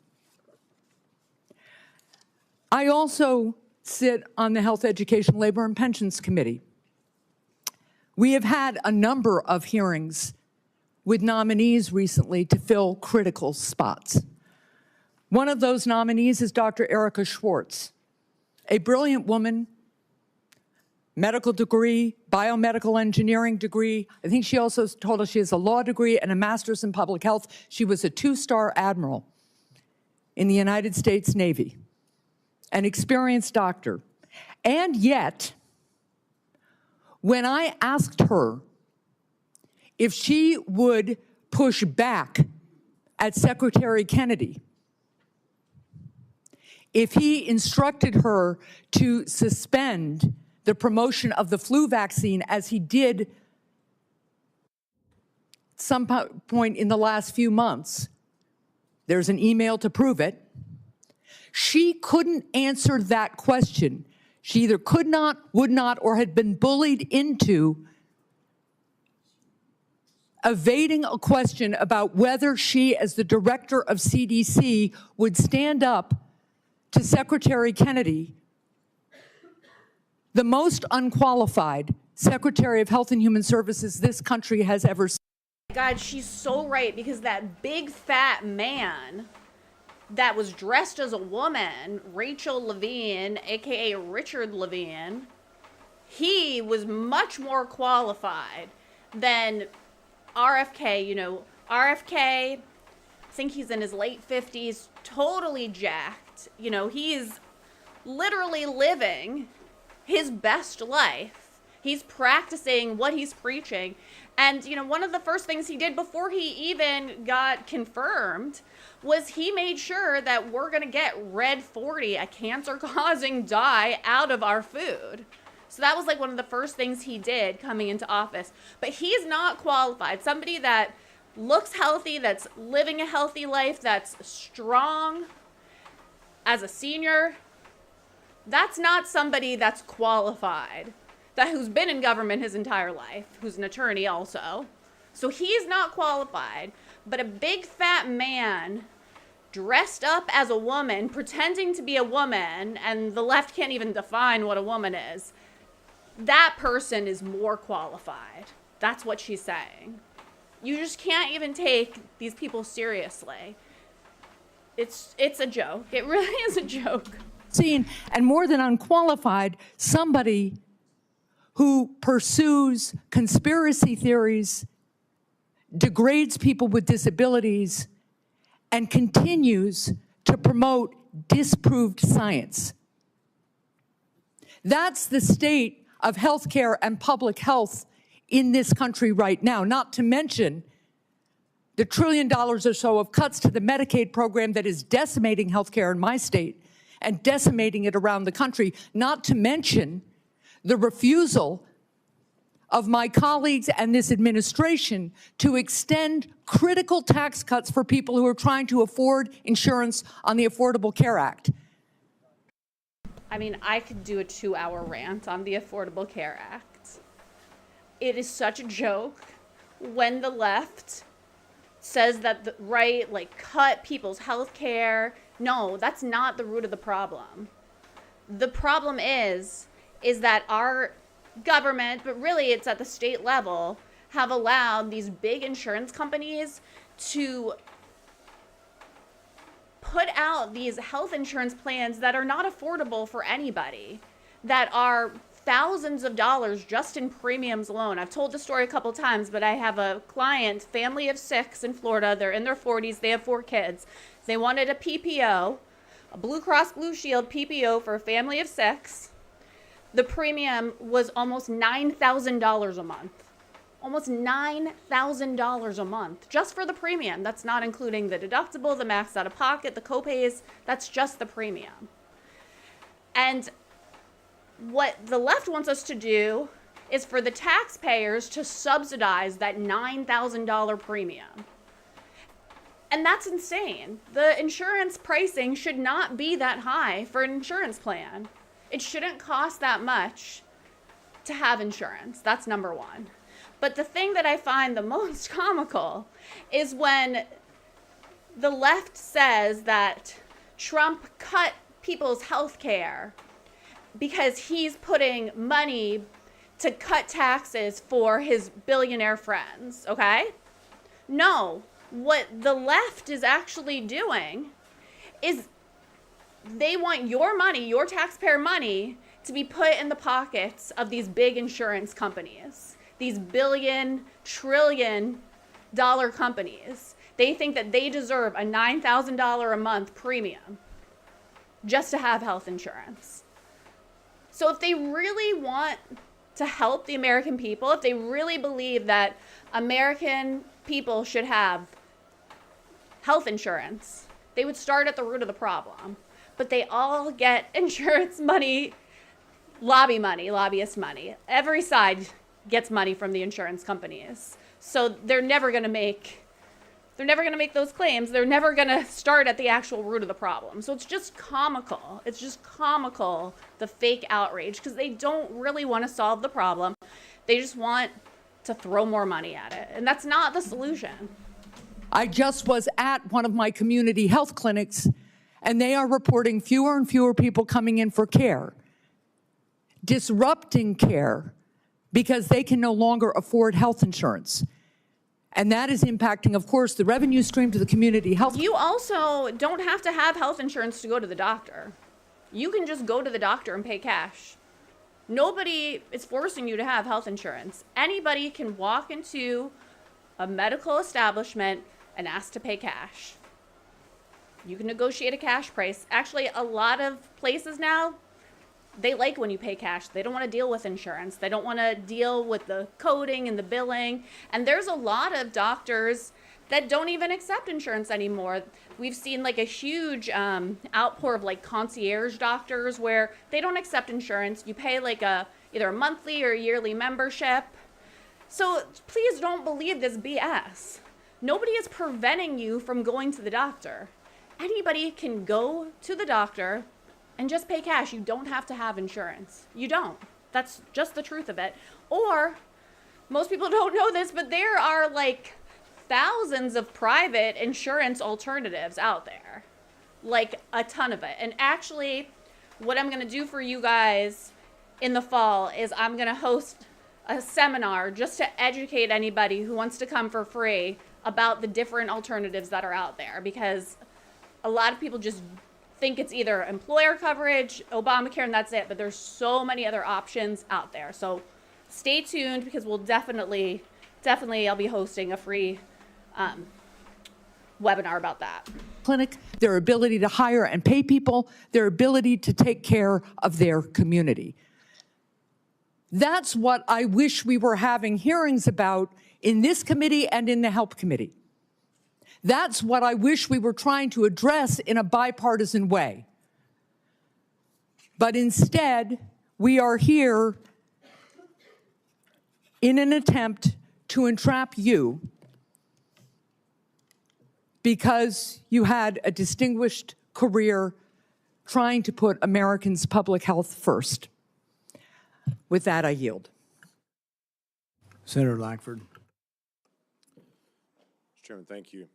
S6: I also sit on the Health, Education, Labor, and Pensions Committee. We have had a number of hearings with nominees recently to fill critical spots. One of those nominees is Dr. Erica Schwartz, a brilliant woman, medical degree, biomedical engineering degree. I think she also told us she has a law degree and a master's in public health. She was a two-star admiral in the United States Navy, an experienced doctor. And yet, when I asked her if she would push back at Secretary Kennedy, if he instructed her to suspend the promotion of the flu vaccine as he did at some point in the last few months, there's an email to prove it, she couldn't answer that question. She either could not, would not, or had been bullied into evading a question about whether she, as the director of CDC, would stand up to Secretary Kennedy, the most unqualified Secretary of Health and Human Services this country has ever seen.
S2: God, she's so right, because that big fat man that was dressed as a woman, Rachel Levine, aka Richard Levine, he was much more qualified than RFK. You know, RFK, I think he's in his late 50s, totally jacked. You know, he's literally living his best life. He's practicing what he's preaching. And, you know, one of the first things he did before he even got confirmed was he made sure that we're going to get red 40, a cancer-causing dye, out of our food. So that was like one of the first things he did coming into office. But he's not qualified. Somebody that looks healthy, that's living a healthy life, that's strong as a senior, that's not somebody that's qualified, who's been in government his entire life, who's an attorney also. So he's not qualified. But a big fat man dressed up as a woman, pretending to be a woman, and the left can't even define what a woman is, that person is more qualified. That's what she's saying. You just can't even take these people seriously. It's a joke. It really is a joke.
S6: Seen, and more than unqualified, somebody who pursues conspiracy theories, degrades people with disabilities, and continues to promote disproved science. That's the state of healthcare and public health in this country right now, not to mention the $1 trillion or so of cuts to the Medicaid program that is decimating healthcare in my state and decimating it around the country, not to mention the refusal of my colleagues and this administration to extend critical tax cuts for people who are trying to afford insurance on the Affordable Care Act.
S2: I mean, I could do a 2-hour rant on the Affordable Care Act. It is such a joke when the left says that the right, like, cut people's health care. No, that's not the root of the problem. The problem is that our government, but really it's at the state level, have allowed these big insurance companies to put out these health insurance plans that are not affordable for anybody, that are thousands of dollars just in premiums alone. I've told the story a couple times, but I have a client, family of 6 in Florida. They're in their 40s. They have 4 kids. They wanted a PPO a Blue Cross Blue Shield PPO for a family of 6, the premium was almost $9,000 a month. Almost $9,000 a month just for the premium. That's not including the deductible, the max out of pocket, the copays. That's just the premium. And what the left wants us to do is for the taxpayers to subsidize that $9,000 premium. And that's insane. The insurance pricing should not be that high for an insurance plan. It shouldn't cost that much to have insurance. That's number one. But the thing that I find the most comical is when the left says that Trump cut people's health care because he's putting money to cut taxes for his billionaire friends, okay? No, what the left is actually doing is they want your money, your taxpayer money, to be put in the pockets of these big insurance companies, these billion, trillion dollar companies. They think that they deserve a $9,000 a month premium just to have health insurance. So if they really want to help the American people, if they really believe that American people should have health insurance, they would start at the root of the problem. But they all get insurance money, lobbyist money. Every side gets money from the insurance companies. So they're never going to make those claims. They're never going to start at the actual root of the problem. So it's just comical. It's just comical, the fake outrage, because they don't really want to solve the problem. They just want to throw more money at it. And that's not the solution.
S6: I just was at one of my community health clinics, and they are reporting fewer and fewer people coming in for care, disrupting care because they can no longer afford health insurance. And that is impacting, of course, the revenue stream to the community health.
S2: You also don't have to have health insurance to go to the doctor. You can just go to the doctor and pay cash. Nobody is forcing you to have health insurance. Anybody can walk into a medical establishment and ask to pay cash. You can negotiate a cash price. Actually, a lot of places now, they like when you pay cash. They don't want to deal with insurance. They don't want to deal with the coding and the billing. And there's a lot of doctors that don't even accept insurance anymore. We've seen like a huge outpour of like concierge doctors where they don't accept insurance. You pay like either a monthly or a yearly membership. So please don't believe this BS. Nobody is preventing you from going to the doctor. Anybody can go to the doctor and just pay cash. You don't have to have insurance. You don't. That's just the truth of it. Or, most people don't know this, but there are like thousands of private insurance alternatives out there. Like a ton of it. And actually, what I'm going to do for you guys in the fall is I'm going to host a seminar just to educate anybody who wants to come for free about the different alternatives that are out there, because a lot of people just think it's either employer coverage, Obamacare, and that's it, but there's so many other options out there. So stay tuned, because we'll definitely I'll be hosting a free webinar about that.
S6: Clinic, their ability to hire and pay people, their ability to take care of their community. That's what I wish we were having hearings about in this committee and in the Health Committee. That's what I wish we were trying to address in a bipartisan way. But instead, we are here in an attempt to entrap you because you had a distinguished career trying to put Americans' public health first. With that, I yield.
S1: Senator Lankford.
S7: Mr. Chairman, thank you.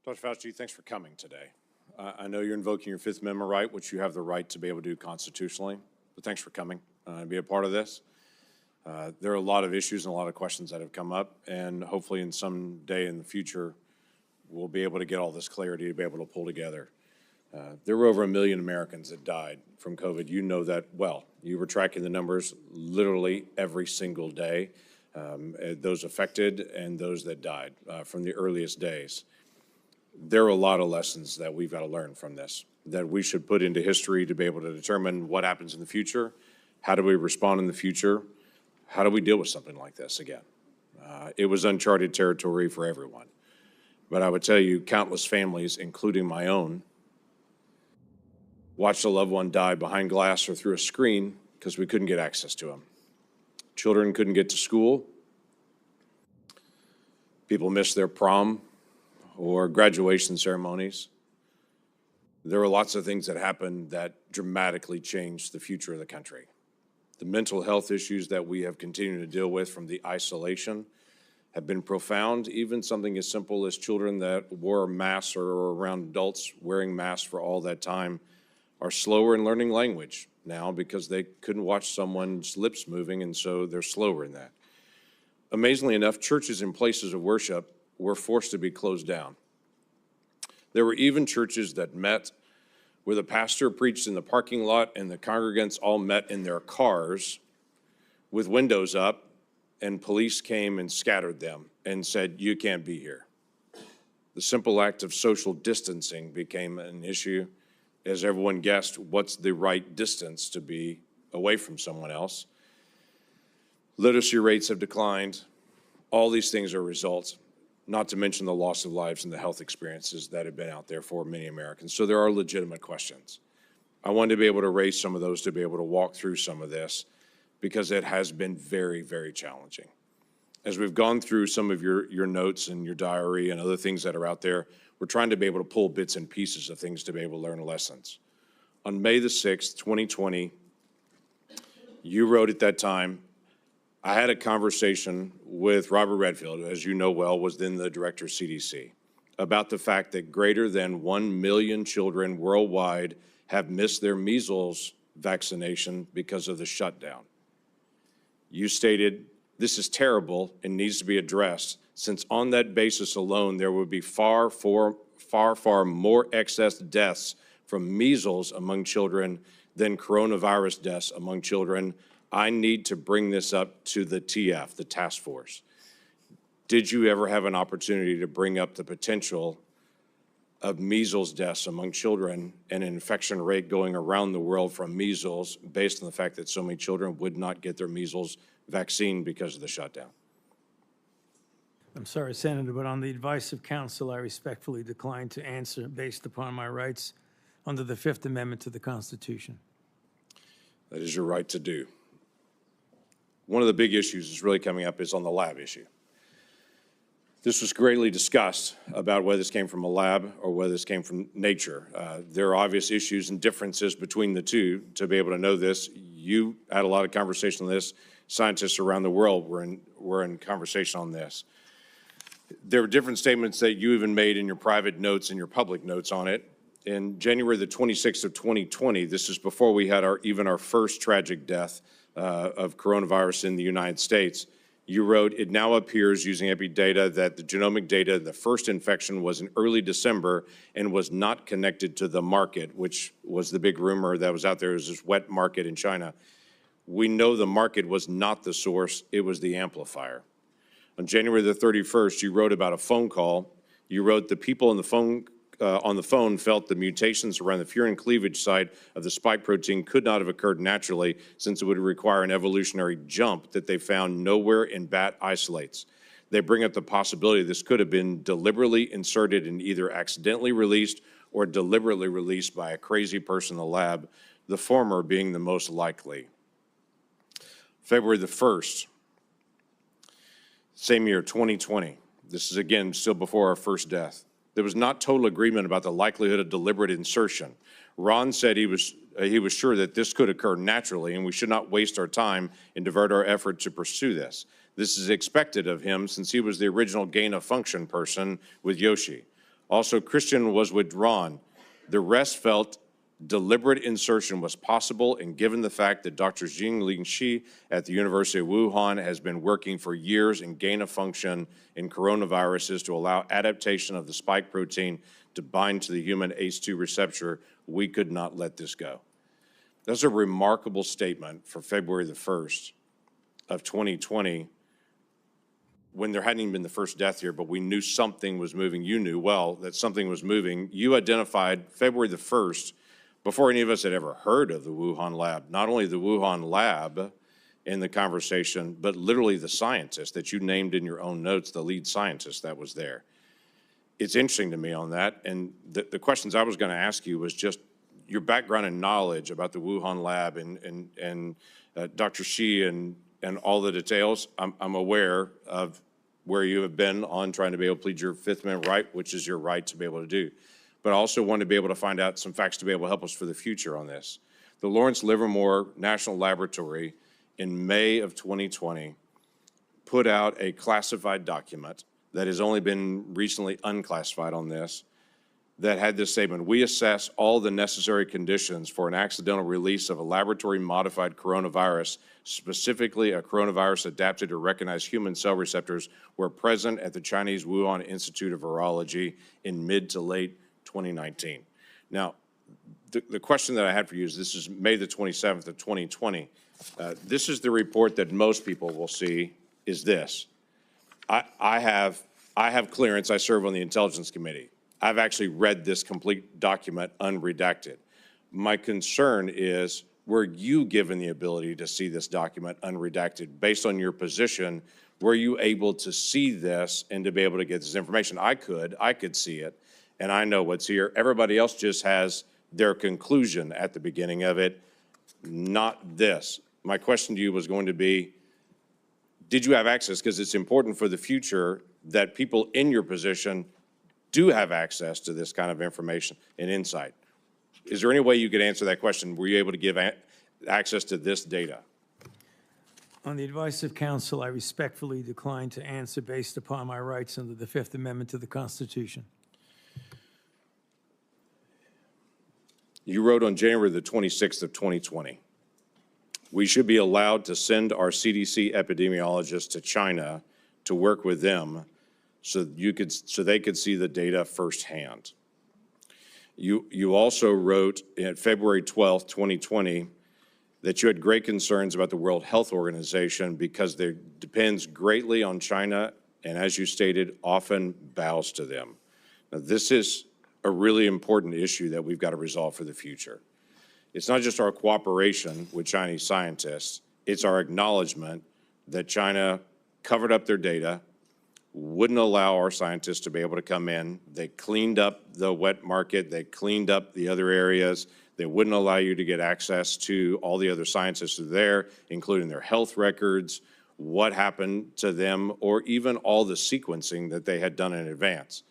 S7: Dr. Fauci, thanks for coming today. I know you're invoking your Fifth Amendment right, which you have the right to be able to do constitutionally, but thanks for coming and be a part of this. There are a lot of issues and a lot of questions that have come up, and hopefully in some day in the future, we'll be able to get all this clarity to be able to pull together. There were over 1 million Americans that died from COVID. You know that well. You were tracking the numbers literally every single day, those affected and those that died from the earliest days. There are a lot of lessons that we've got to learn from this, that we should put into history to be able to determine what happens in the future. How do we respond in the future? How do we deal with something like this again? It was uncharted territory for everyone. But I would tell you, countless families, including my own, watched a loved one die behind glass or through a screen because we couldn't get access to them. Children couldn't get to school. People missed their prom or graduation ceremonies. There were lots of things that happened that dramatically changed the future of the country. The mental health issues that we have continued to deal with from the isolation have been profound. Even something as simple as children that wore masks or were around adults wearing masks for all that time are slower in learning language now because they couldn't watch someone's lips moving, and so they're slower in that. Amazingly enough, churches and places of worship were forced to be closed down. There were even churches that met where the pastor preached in the parking lot and the congregants all met in their cars with windows up, and police came and scattered them and said, "You can't be here." The simple act of social distancing became an issue as everyone guessed what's the right distance to be away from someone else. Literacy rates have declined. All these things are results, not to mention the loss of lives and the health experiences that have been out there for many Americans. So there are legitimate questions. I wanted to be able to raise some of those, to be able to walk through some of this, because it has been very, very challenging. As we've gone through some of your notes and your diary and other things that are out there, we're trying to be able to pull bits and pieces of things to be able to learn lessons. On May the 6th, 2020, you wrote at that time, I had a conversation with Robert Redfield, who, as you know well, was then the director of CDC, about the fact that greater than 1 million children worldwide have missed their measles vaccination because of the shutdown. You stated, this is terrible and needs to be addressed, since on that basis alone, there would be far more excess deaths from measles among children than coronavirus deaths among children. I need to bring this up to the TF, the task force. Did you ever have an opportunity to bring up the potential of measles deaths among children and an infection rate going around the world from measles based on the fact that so many children would not get their measles vaccine because of the shutdown?
S4: I'm sorry, Senator, but on the advice of counsel, I respectfully decline to answer based upon my rights under the Fifth Amendment to the Constitution.
S7: That is your right to do. One of the big issues that's really coming up is on the lab issue. This was greatly discussed about whether this came from a lab or whether this came from nature. There are obvious issues and differences between the two to be able to know this. You had a lot of conversation on this. Scientists around the world were in conversation on this. There were different statements that you even made in your private notes and your public notes on it. In January the 26th of 2020, this is before we had our first tragic death of coronavirus in the United States, you wrote, it now appears using epi data that the genomic data, the first infection was in early December and was not connected to the market, which was the big rumor that was out there, was this wet market in China. We know the market was not the source, it was the amplifier. On January the 31st, you wrote about a phone call. You wrote, the people on the phone felt the mutations around the furin cleavage site of the spike protein could not have occurred naturally, since it would require an evolutionary jump that they found nowhere in bat isolates. They bring up the possibility this could have been deliberately inserted and either accidentally released or deliberately released by a crazy person in the lab, the former being the most likely. February the 1st, same year, 2020. This is, again, still before our first death. There was not total agreement about the likelihood of deliberate insertion. Ron said he was sure that this could occur naturally, and we should not waste our time and divert our effort to pursue this. This is expected of him, since he was the original gain-of-function person with Yoshi. Also, Christian was with Ron. The rest felt deliberate insertion was possible, and given the fact that Dr. Jingling Shi at the University of Wuhan has been working for years in gain-of-function in coronaviruses to allow adaptation of the spike protein to bind to the human ACE2 receptor, we could not let this go. That's a remarkable statement for February the 1st of 2020, when there hadn't even been the first death here, but we knew something was moving. You knew well that something was moving. You identified February the 1st, before any of us had ever heard of the Wuhan lab, not only the Wuhan lab in the conversation, but literally the scientist that you named in your own notes, the lead scientist that was there. It's interesting to me on that. And the questions I was going to ask you was just your background and knowledge about the Wuhan lab and Dr. Shi and all the details. I'm aware of where you have been on trying to be able to plead your Fifth Amendment right, which is your right to be able to do. But I also want to be able to find out some facts to be able to help us for the future on this. The Lawrence Livermore National Laboratory in May of 2020 put out a classified document that has only been recently unclassified on this, that had this statement: we assess all the necessary conditions for an accidental release of a laboratory-modified coronavirus, specifically a coronavirus adapted to recognize human cell receptors, were present at the Chinese Wuhan Institute of Virology in mid to late 2019. Now, the question that I had for you is, this is May the 27th of 2020. This is the report that most people will see, is this. I have clearance. I serve on the Intelligence Committee. I've actually read this complete document unredacted. My concern is, were you given the ability to see this document unredacted? Based on your position, were you able to see this and to be able to get this information? I could see it, and I know what's here. Everybody else just has their conclusion at the beginning of it, not this. My question to you was going to be, did you have access? Because it's important for the future that people in your position do have access to this kind of information and insight. Is there any way you could answer that question? Were you able to give access to this data?
S4: On the advice of counsel, I respectfully decline to answer based upon my rights under the Fifth Amendment to the Constitution.
S7: You wrote on January the 26th of 2020, we should be allowed to send our CDC epidemiologists to China to work with them so they could see the data firsthand. You also wrote in February 12th, 2020, that you had great concerns about the World Health Organization because it depends greatly on China and, as you stated, often bows to them. Now, this is a really important issue that we've got to resolve for the future. It's not just our cooperation with Chinese scientists, it's our acknowledgement that China covered up their data, wouldn't allow our scientists to be able to come in. They cleaned up the wet market, they cleaned up the other areas. They wouldn't allow you to get access to all the other scientists who are there, including their health records, what happened to them, or even all the sequencing that they had done in advance.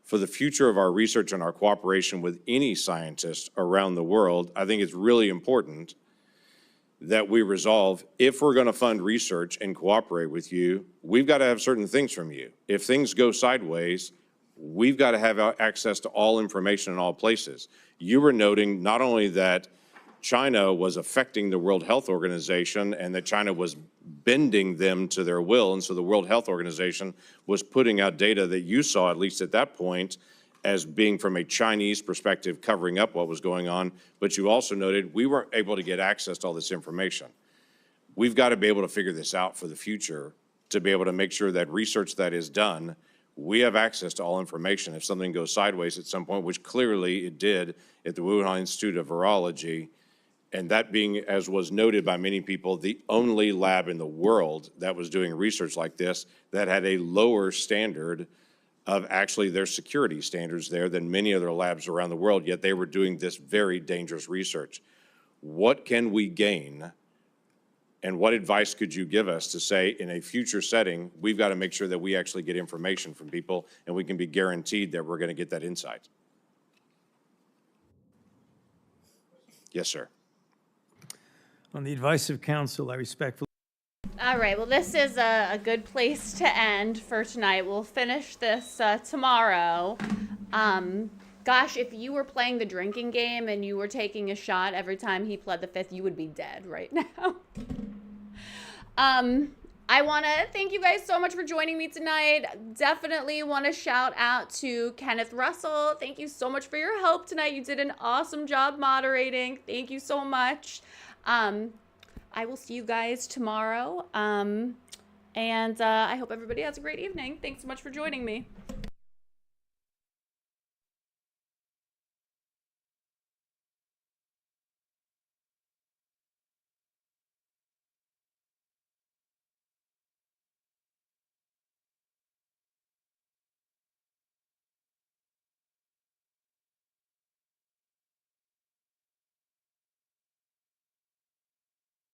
S7: For the future of our research and our cooperation with any scientist around the world, I think it's really important that we resolve, if we're going to fund research and cooperate with you, we've got to have certain things from you. If things go sideways, we've got to have access to all information in all places. You were noting not only that China was affecting the World Health Organization and that China was bending them to their will, and so the World Health Organization was putting out data that you saw, at least at that point, as being from a Chinese perspective, covering up what was going on, but you also noted we weren't able to get access to all this information. We've got to be able to figure this out for the future to be able to make sure that research that is done, we have access to all information. If something goes sideways at some point, which clearly it did at the Wuhan Institute of Virology, and that being, as was noted by many people, the only lab in the world that was doing research like this that had a lower standard of actually their security standards there than many other labs around the world, yet they were doing this very dangerous research. What can we gain, and what advice could you give us to say in a future setting, we've got to make sure that we actually get information from people and we can be guaranteed that we're going to get that insight? Yes, sir.
S4: On the advice of counsel, I respectfully.
S2: All right, well, this is a good place to end for tonight. We'll finish this tomorrow. Gosh, if you were playing the drinking game and you were taking a shot every time he pled the Fifth, you would be dead right now. I want to thank you guys so much for joining me tonight. Definitely want to shout out to Kenneth Russell. Thank you so much for your help tonight. You did an awesome job moderating. Thank you so much. I will see you guys tomorrow. And And I hope everybody has a great evening. Thanks so much for joining me.